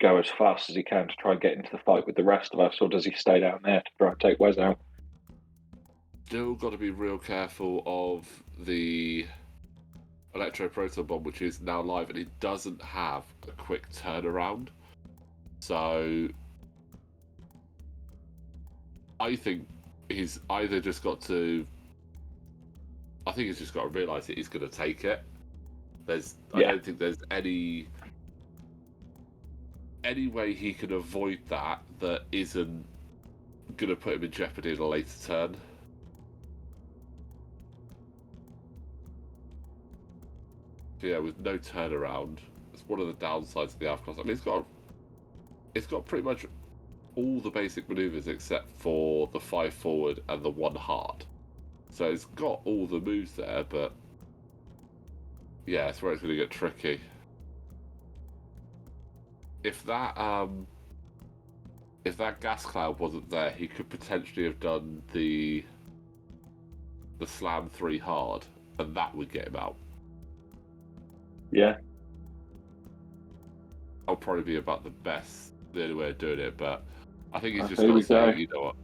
go as fast as he can to try and get into the fight with the rest of us, or does he stay down there to try and take Wes out? Still got to be real careful of the Electro-Proton Bomb, which is now live, and it doesn't have a quick turnaround. So I think he's either just got to... I think he's just got to realise that he's going to take it. I don't think there's any way he can avoid that isn't going to put him in jeopardy in a later turn. So yeah, with no turnaround, it's one of the downsides of the Alpha class. I mean, it's got pretty much all the basic manoeuvres except for the 5 forward and the 1 hard. So it's got all the moves there, but yeah, it's where it's going to get tricky. If that gas cloud wasn't there, he could potentially have done the slam 3 hard, and that would get him out. Yeah. That'll probably be about the only way of doing it, but I think he's just got to say, you know what,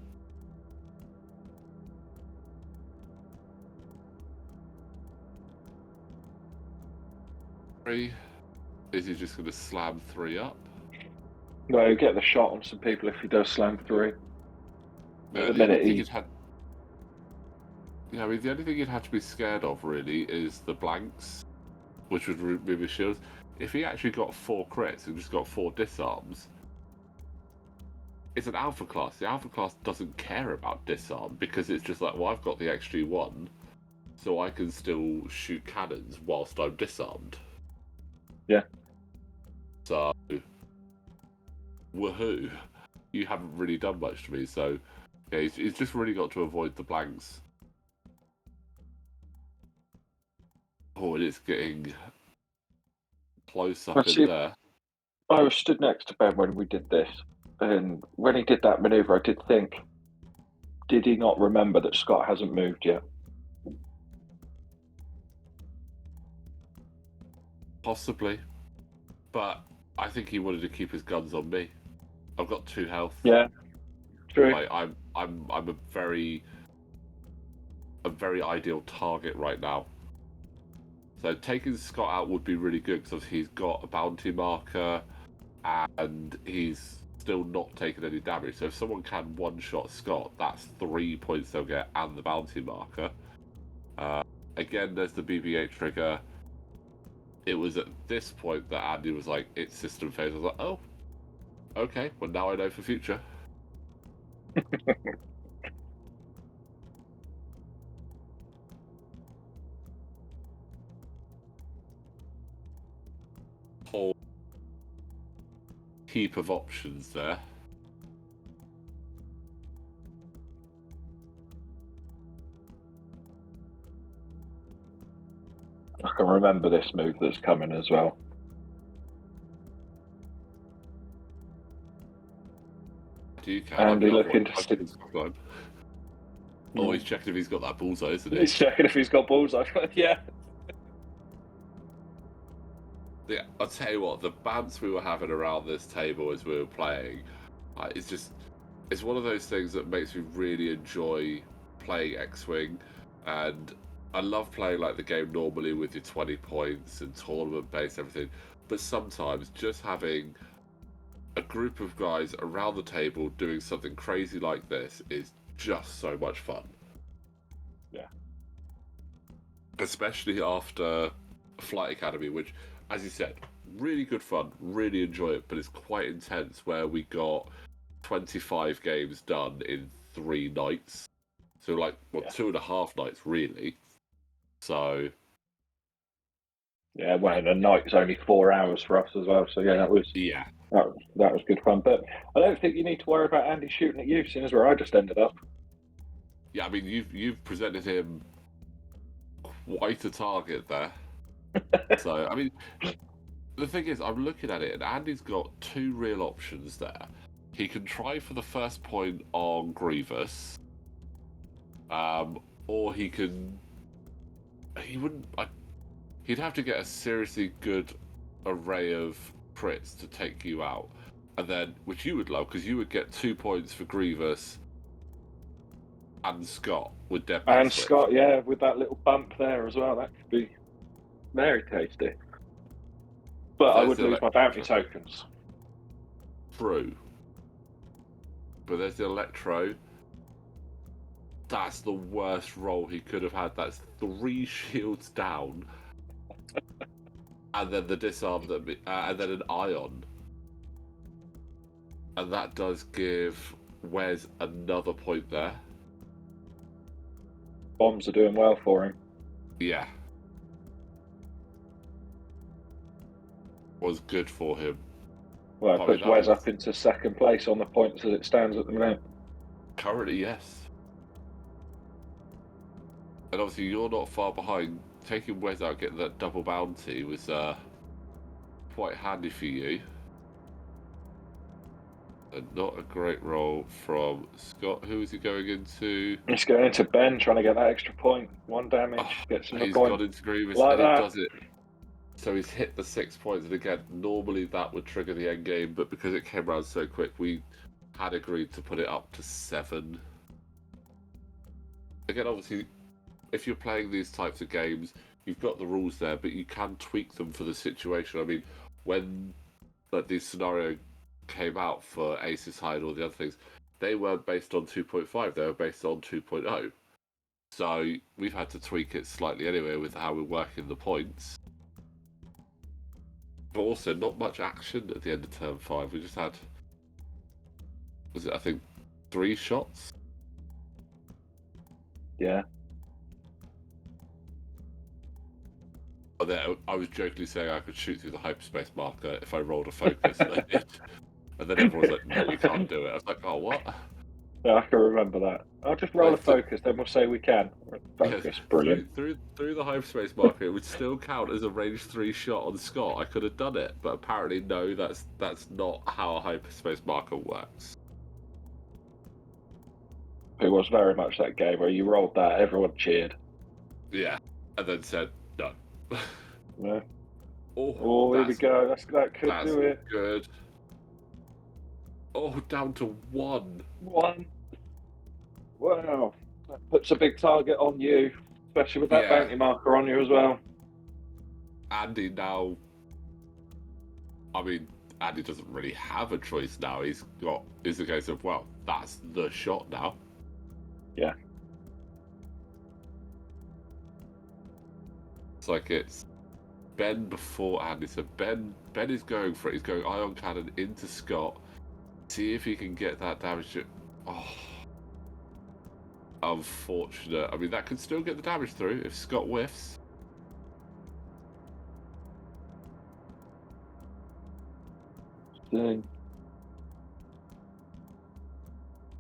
3. Is he just going to slam 3 up? No, he'll get the shot on some people if he does slam 3. At the The minute, only thing yeah, I mean, the only thing you'd have to be scared of, really, is the blanks, which would remove his shields. If he actually got 4 crits and just got 4 disarms, it's an alpha class. The alpha class doesn't care about disarm because it's just like, well, I've got the XG1, so I can still shoot cannons whilst I'm disarmed. Yeah. So, woohoo! You haven't really done much to me, so yeah, he's just really got to avoid the blanks. Oh, and it's getting close up in there. I was stood next to Ben when we did this, and when he did that manoeuvre, I did think, did he not remember that Scott hasn't moved yet? Possibly, but I think he wanted to keep his guns on me. I've got 2 health. Yeah, true. Like, I'm a very ideal target right now. So taking Scott out would be really good because he's got a bounty marker and he's still not taking any damage. So if someone can one-shot Scott, that's 3 points they'll get and the bounty marker. Again, there's the BB-8 trigger. It was at this point that Andy was like, it's system phase. I was like, oh, okay, well now I know for future. Whole heap of options there. I can remember this move that's coming as well. Andy looking to stick. Oh, he's checking if he's got that bullseye, isn't he? He's checking if he's got bullseye. Yeah. Yeah, I'll tell you what, the bands we were having around this table as we were playing, it's one of those things that makes me really enjoy playing X-wing, and I love playing like the game normally with your 20 points and tournament based everything, but sometimes just having a group of guys around the table doing something crazy like this is just so much fun. Yeah. Especially after Flight Acadmey, which, as you said, really good fun, really enjoy it, but it's quite intense where we got 25 games done in 3 nights. So like, well, 2.5 nights really. So yeah, well, and a night's only 4 hours for us as well. So yeah, that was good fun. But I don't think you need to worry about Andy shooting at you, seeing as where I just ended up. Yeah, I mean, you've presented him quite a target there. So I mean, the thing is, I'm looking at it, and Andy's got 2 real options there. He can try for the first point on Grievous, or he can. He wouldn't. He'd have to get a seriously good array of crits to take you out, and then which you would love because you would get 2 points for Grievous and Scott with Deadman. And switch. Scott, yeah, with that little bump there as well, that could be very tasty. But I would lose my bounty tokens. True. But there's the Electro. That's the worst roll he could have had. That's 3 shields down. And then the disarm, and then an ion. And that does give Wes another point there. Bombs are doing well for him. Yeah. Was good for him. Well, it puts Wes up into 2nd place on the points as it stands at the minute. Currently, yes. And obviously, you're not far behind. Taking Wes out, getting that double bounty was quite handy for you. And not a great roll from Scott. Who is he going into? He's going into Ben, trying to get that extra point. 1 damage, gets him a point. He's gone into Grievous, like and that. he does it. So he's hit the 6 points, and again, normally that would trigger the end game, but because it came around so quick, we had agreed to put it up to 7. Again, obviously, if you're playing these types of games, you've got the rules there, but you can tweak them for the situation. I mean, when this scenario came out for Aces High and all the other things, they weren't based on 2.5, they were based on 2.0. So we've had to tweak it slightly anyway with how we're working the points. But also, not much action at the end of Turn 5. We just had, was it, I think, 3 shots? Yeah. I was jokingly saying I could shoot through the hyperspace marker if I rolled a focus, and I did. And then everyone was like, no, you can't do it. I was like, oh, what? Yeah, I can remember that. I'll just roll a focus, then we'll say we can. Focus, Yeah, brilliant. Through the hyperspace marker, it would still count as a range 3 shot on Scott. I could have done it, but apparently no, that's not how a hyperspace marker works. It was very much that game where you rolled that, everyone cheered. Yeah, and then said no. Yeah. Oh, here we go. That could do it. Good. Oh, down to 1. 1. Wow. That puts a big target on you, especially with that bounty marker on you as well. Andy now, I mean, Andy doesn't really have a choice now. It's a case of, well, that's the shot now. Yeah. It's like it's Ben before Andy. So Ben is going for it. He's going ion cannon into Scott. See if he can get that damage. Oh, unfortunate. I mean, that could still get the damage through if Scott whiffs. Dang.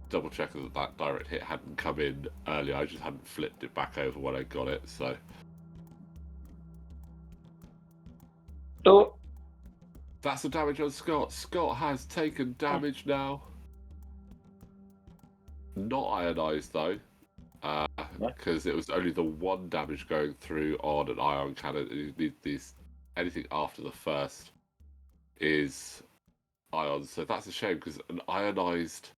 Double checking that direct hit hadn't come in earlier. I just hadn't flipped it back over when I got it. So. Oh. That's the damage on Scott. Scott has taken damage now. Not ionized though, because it was only the 1 damage going through on an ion cannon. Anything after the first is ions. So that's a shame because an ionized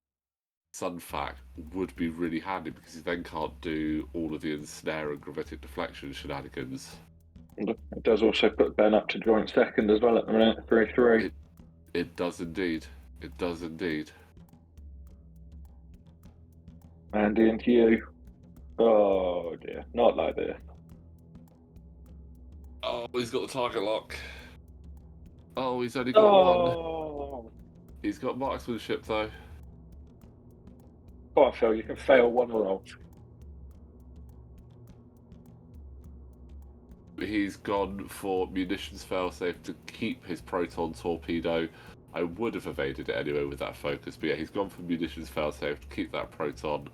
Sunfac would be really handy because you then can't do all of the ensnare and gravitic deflection shenanigans. It does also put Ben up to joint second as well at the minute, 3-3. It does indeed. It does indeed. Andy, into you. Oh dear, not like this. Oh, he's got the target lock. Oh, he's only got 1. He's got marksmanship though. Go on, Phil, you can fail 1 roll. He's gone for munitions failsafe to keep his proton torpedo. I would have evaded it anyway with that focus, but yeah, he's gone for munitions failsafe to keep that proton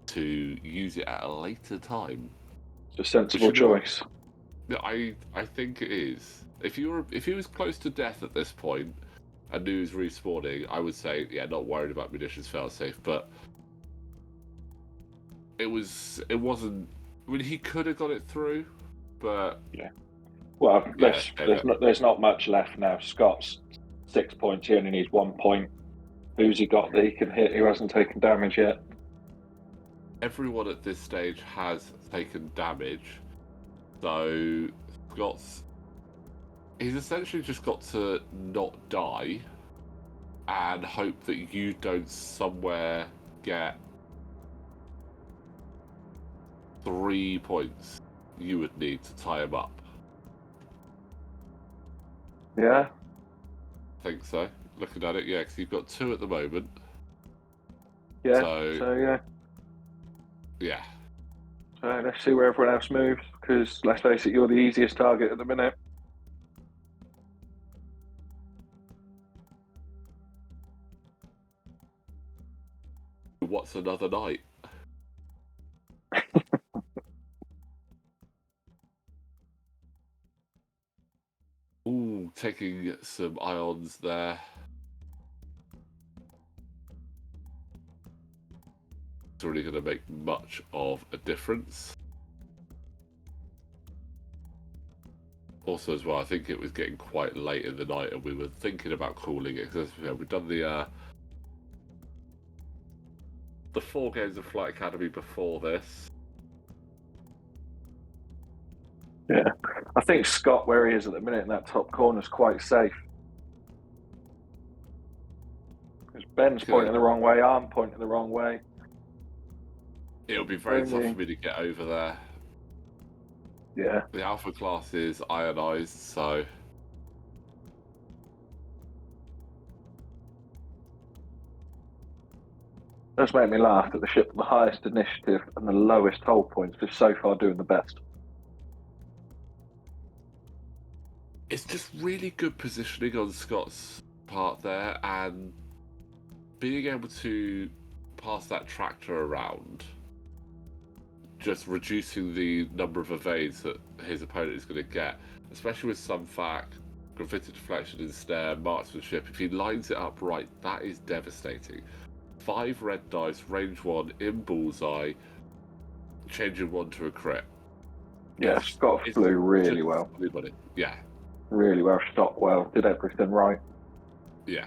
to use it at a later time. It's a sensible choice. Yeah, I think it is. If he was close to death at this point and knew he was respawning, I would say, yeah, not worried about munitions failsafe, but it wasn't. I mean, he could have got it through. But yeah, well, there's not much left now. Scott's 6 points. He only needs 1 point. Who's he got that he can hit who hasn't taken damage yet? Everyone at this stage has taken damage, so he's essentially just got to not die and hope that you don't somewhere get 3 points you would need to tie him up. Yeah. I think so. Looking at it, yeah, because you've got 2 at the moment. Yeah. So yeah. Yeah. So let's see where everyone else moves, because let's face it, you're the easiest target at the minute. What's another night? Ooh, taking some ions there. It's really going to make much of a difference. Also, as well, I think it was getting quite late in the night, and we were thinking about calling it because we've done the 4 games of Flight Academy before this. Yeah. I think Scott, where he is at the minute in that top corner, is quite safe. Because Ben's pointing the wrong way, I'm pointing the wrong way. It'll be very tough for me to get over there. Yeah. The Alpha class is ionized, so... It does make me laugh that the ship with the highest initiative and the lowest hull points is so far doing the best. It's just really good positioning on Scott's part there, and being able to pass that tractor around, just reducing the number of evades that his opponent is going to get, especially with some fac, gravitic deflection and snare, marksmanship. If he lines it up right, that is devastating. 5 red dice, range 1, in bullseye, changing 1 to a crit. Yeah, Scott flew really well. Yeah. Really well, shot well, did everything right. Yeah.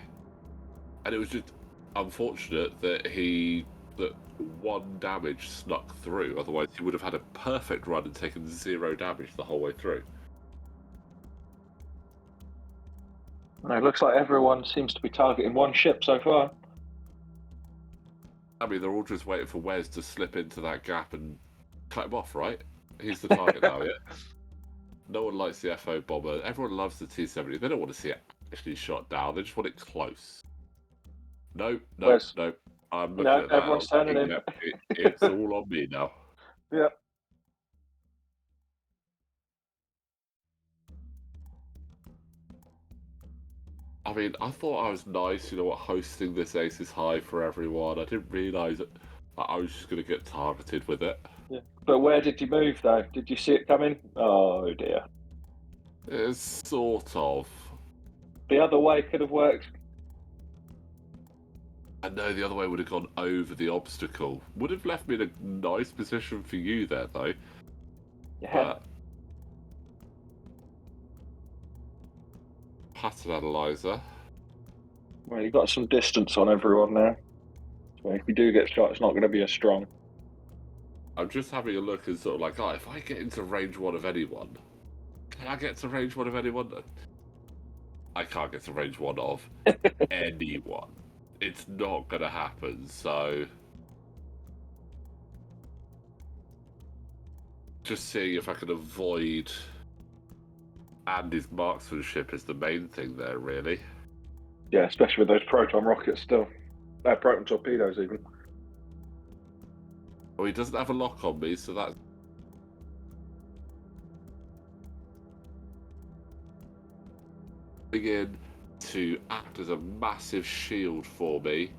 And it was just unfortunate that that 1 damage snuck through, otherwise he would have had a perfect run and taken 0 damage the whole way through. It looks like everyone seems to be targeting one ship so far. I mean, they're all just waiting for Wes to slip into that gap and cut him off, right? He's the target now, yeah? No one likes the FO bomber. Everyone loves the T70. They don't want to see it actually shot down. They just want it close. Nope. I'm looking at that. Everyone's turning in. It's all on me now. Yep. I mean, I thought I was nice, hosting this Aces High for everyone. I didn't realise that I was just going to get targeted with it. Yeah. But where did you move, though? Did you see it coming? Oh, dear. It's sort of. The other way could have worked. I know the other way would have gone over the obstacle. Would have left me in a nice position for you there, though. Yeah. But... pattern analyzer. Well, you've got some distance on everyone now. So if you do get shot, it's not going to be as strong. I'm just having a look and sort of like, if I get into range 1 of anyone, can I get to range 1 of anyone? I can't get to range 1 of anyone. It's not going to happen, so... just seeing if I can avoid... and his marksmanship is the main thing there, really. Yeah, especially with those proton rockets still. Proton torpedoes, even. Well, he doesn't have a lock on me, so that's... begin to act as a massive shield for me.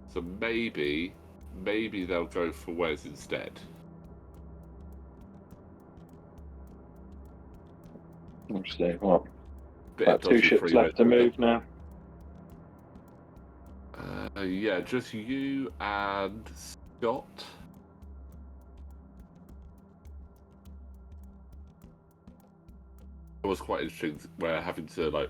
So maybe they'll go for Wes instead. Let's see, what? About 2 ships left to move now. Yeah, just you and Scott. It was quite interesting where having to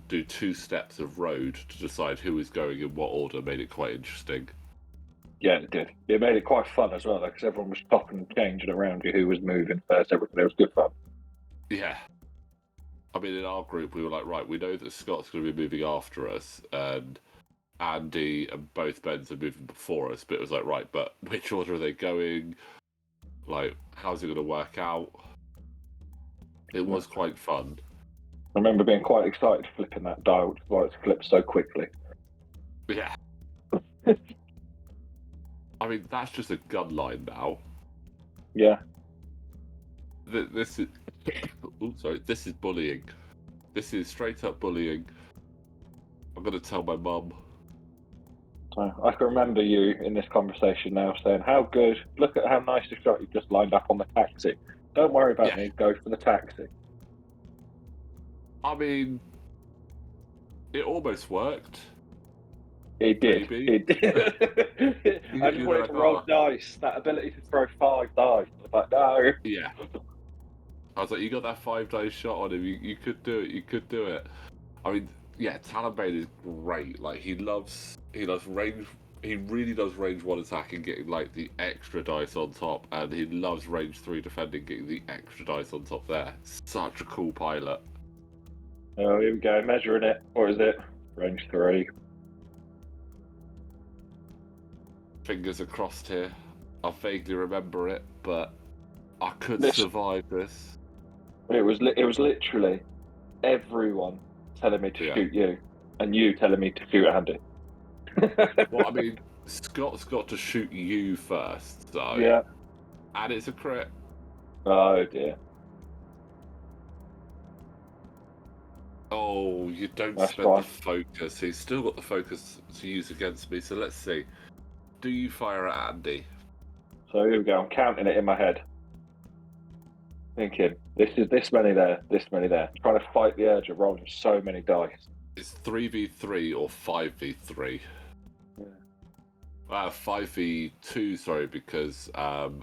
do 2 steps of road to decide who is going in what order made it quite interesting. Yeah, it did. It made it quite fun as well, because everyone was chopping and changing around you who was moving first. Everything. It was good fun. Yeah. I mean, in our group, we were like, right, we know that Scott's going to be moving after us, and Andy and both Bens are moving before us, but it was like, right, but which order are they going? How's it going to work out? It was quite fun. I remember being quite excited flipping that dial, why it's flipped so quickly. Yeah. I mean, that's just a gun line now. Yeah. This is... this is bullying. This is straight up bullying. I'm going to tell my mum. I can remember you in this conversation now saying, how good, look at how nice the shot you just lined up on the taxi. Don't worry about me, go for the taxi. I mean, it almost worked. It did. Maybe. It did. I just wanted to roll dice, that ability to throw 5 dice. I was like, no. Yeah. I was like, you got that 5 dice shot on him, you could do it, I mean, yeah, Talonbane is great. He loves range he really does range 1 attacking, getting like the extra dice on top, and he loves range 3 defending, getting the extra dice on top there. Such a cool pilot. Oh, here we go, measuring it. Or is it range 3? Fingers are crossed here. I vaguely remember it, but I could survive this. It was literally everyone telling me to shoot you, and you telling me to shoot Andy. Well, I mean, Scott's got to shoot you first, so yeah. And it's a crit. Oh dear. Oh, you don't spend the focus. He's still got the focus to use against me, so let's see. Do you fire at Andy? So here we go. I'm counting it in my head. Thinking, this is this many there, this many there. Trying to fight the urge of rolling so many dice. It's 3v3 or 5v3? Yeah. 5v2, sorry, because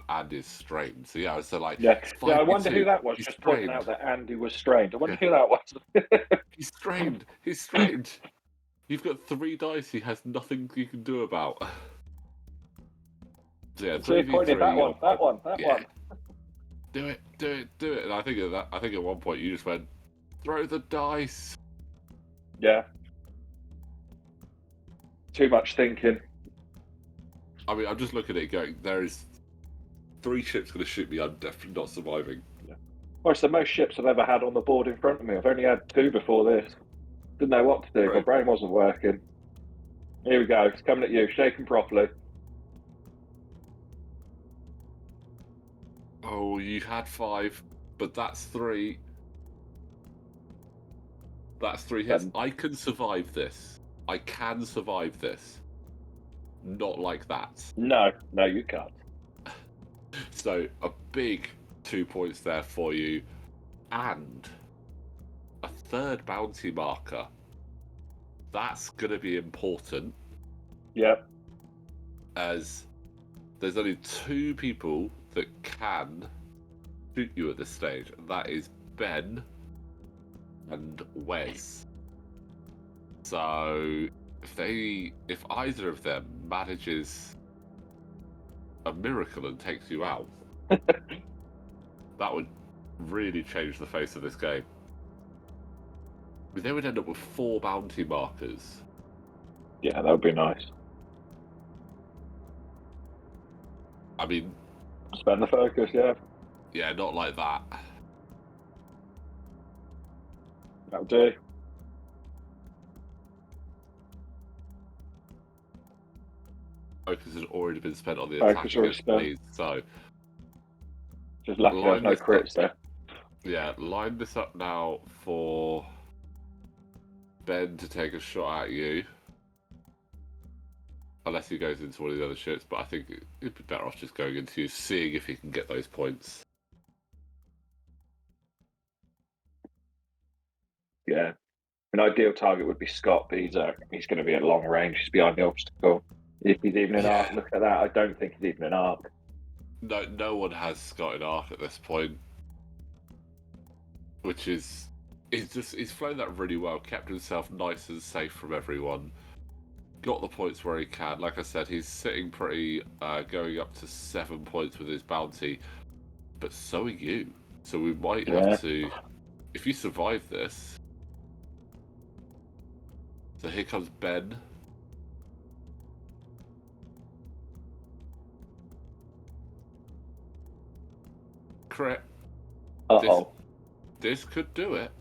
Andy's strained. So yeah, so like... Yeah, I wonder who that was, just strained. pointing out that Andy was strained. I wonder who that was. He's strained. He's strained. You've got 3 dice he has nothing you can do about. So yeah, 3v3. That one. Do it. And I think at one point you just went, throw the dice. Yeah. Too much thinking. I mean, I'm just looking at it going, there is 3 ships going to shoot me. I'm definitely not surviving. Yeah. Well, it's the most ships I've ever had on the board in front of me. I've only had 2 before this. Didn't know what to do. Right. My brain wasn't working. Here we go. It's coming at you. Shaking properly. Oh, you had 5, but that's 3. That's 3 hits. I can survive this. I can survive this. Not like that. No, you can't. So, a big 2 points there for you. And a 3rd bounty marker. That's going to be important. Yep. As there's only 2 people that can shoot you at this stage, and that is Ben and Wes. So if either of them manages a miracle and takes you out, that would really change the face of this game. I mean, they would end up with 4 bounty markers. Yeah, that would be nice. I mean, spend the focus, yeah. Yeah, not like that. That'll do. Focus has already been spent on the attack against me, so... Just lucky I have no crits there. Yeah, line this up now for Ben to take a shot at you. Unless he goes into one of the other ships, but I think it'd be better off just going into you, seeing if he can get those points. Yeah. An ideal target would be Scott, but he's going to be at long range. He's behind the obstacle. If he's even in arc, look at that. I don't think he's even in arc. No one has Scott in arc at this point. Which is... He's flown that really well, kept himself nice and safe from everyone. Got the points where he can. Like I said, he's sitting pretty, going up to 7 points with his bounty. But so are you. So we might have to... If you survive this... So here comes Ben. Crit. Uh-oh. This could do it.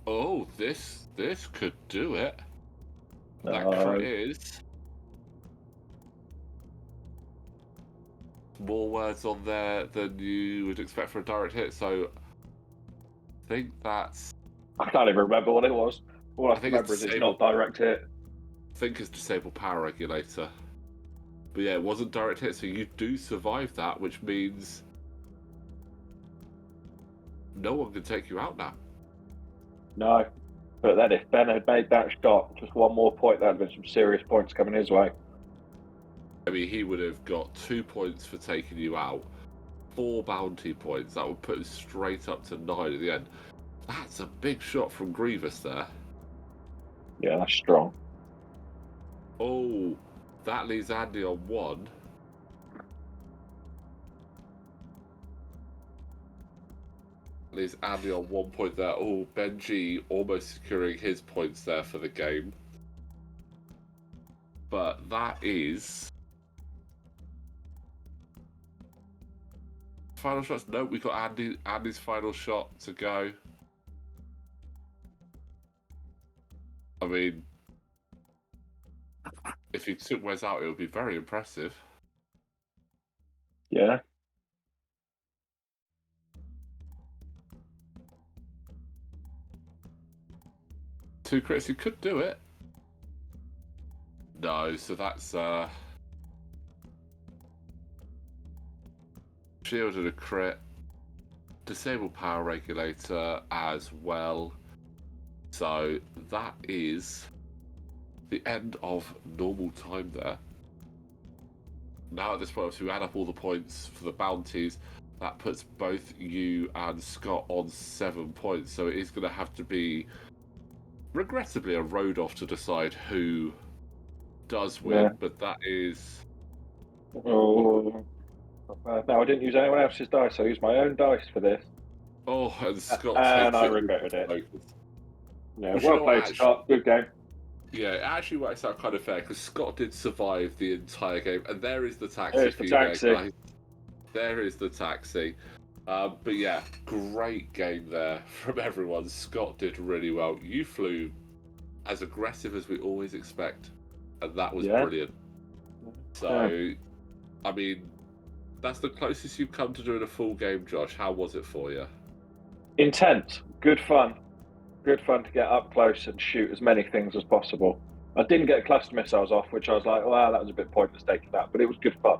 Oh, this could do it. That crit is... More words on there than you would expect for a direct hit, so... I think that's... I can't even remember what it was. All I can remember is it's not direct hit. I think it's disabled power regulator. But yeah, it wasn't direct hit, so you do survive that, which means... No one can take you out now. No. But then if Ben had made that shot, just one more point, that would have been some serious points coming his way. I mean, he would have got 2 points for taking you out, 4 bounty points. That would put him straight up to 9 at the end. That's a big shot from Grievous there. Yeah, that's strong. Oh, that leaves Andy on 1. Leaves Andy on 1 point there. Oh, Benji almost securing his points there for the game. But that is... Final shots? No, we got Andy's final shot to go. I mean, if he took Wes out, it would be very impressive. Yeah. Two crits, he could do it. No, so that's shield and a crit. Disable power regulator as well. So that is the end of normal time there. Now at this point, if we add up all the points for the bounties, that puts both you and Scott on 7 points. So it is going to have to be, regrettably, a road off to decide who does win. Yeah. But that is... Oh. No, I didn't use anyone else's dice. I used my own dice for this. Oh, and Scott and takes I it. regretted it. Well, Yeah, you know well what, played, actually- Scott. Good game. Yeah, it actually works out kind of fair because Scott did survive the entire game, and there is the taxi There's for the you taxi. there, guys. There is the taxi. But yeah, great game there from everyone. Scott did really well. You flew as aggressive as we always expect, and that was brilliant. So, I mean, that's the closest you've come to doing a full game, Josh. How was it for you? Intense. Good fun. Good fun to get up close and shoot as many things as possible. I didn't get cluster missiles off, which I was like, wow, that was a bit pointless taking that, but it was good fun.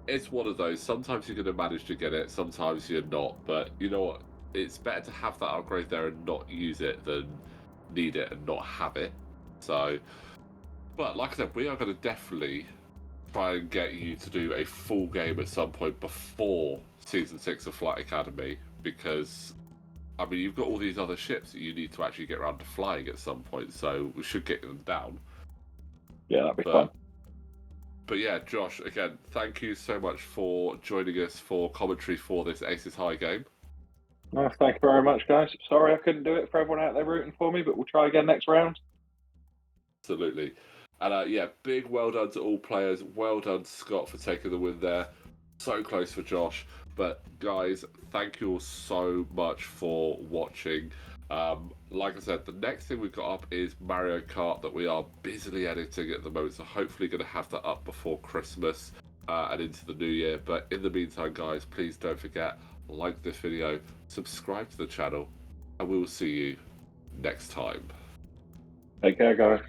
It's one of those. Sometimes you're going to manage to get it, sometimes you're not. But you know what? It's better to have that upgrade there and not use it than need it and not have it. So, but like I said, we are going to definitely try and get you to do a full game at some point before Season 6 of Flight Academy, because, I mean, you've got all these other ships that you need to actually get around to flying at some point, so we should get them down. Yeah, that'd be fun. But yeah, Josh, again, thank you so much for joining us for commentary for this Aces High game. Oh, thank you very much, guys. Sorry I couldn't do it for everyone out there rooting for me, but we'll try again next round. Absolutely. And yeah, big well done to all players. Well done, Scott, for taking the win there. So close for Josh. But guys, thank you all so much for watching. Like I said, the next thing we've got up is Mario Kart that we are busily editing at the moment. So hopefully going to have that up before Christmas and into the new year. But in the meantime, guys, please don't forget, like this video, subscribe to the channel, and we will see you next time. Take care, guys.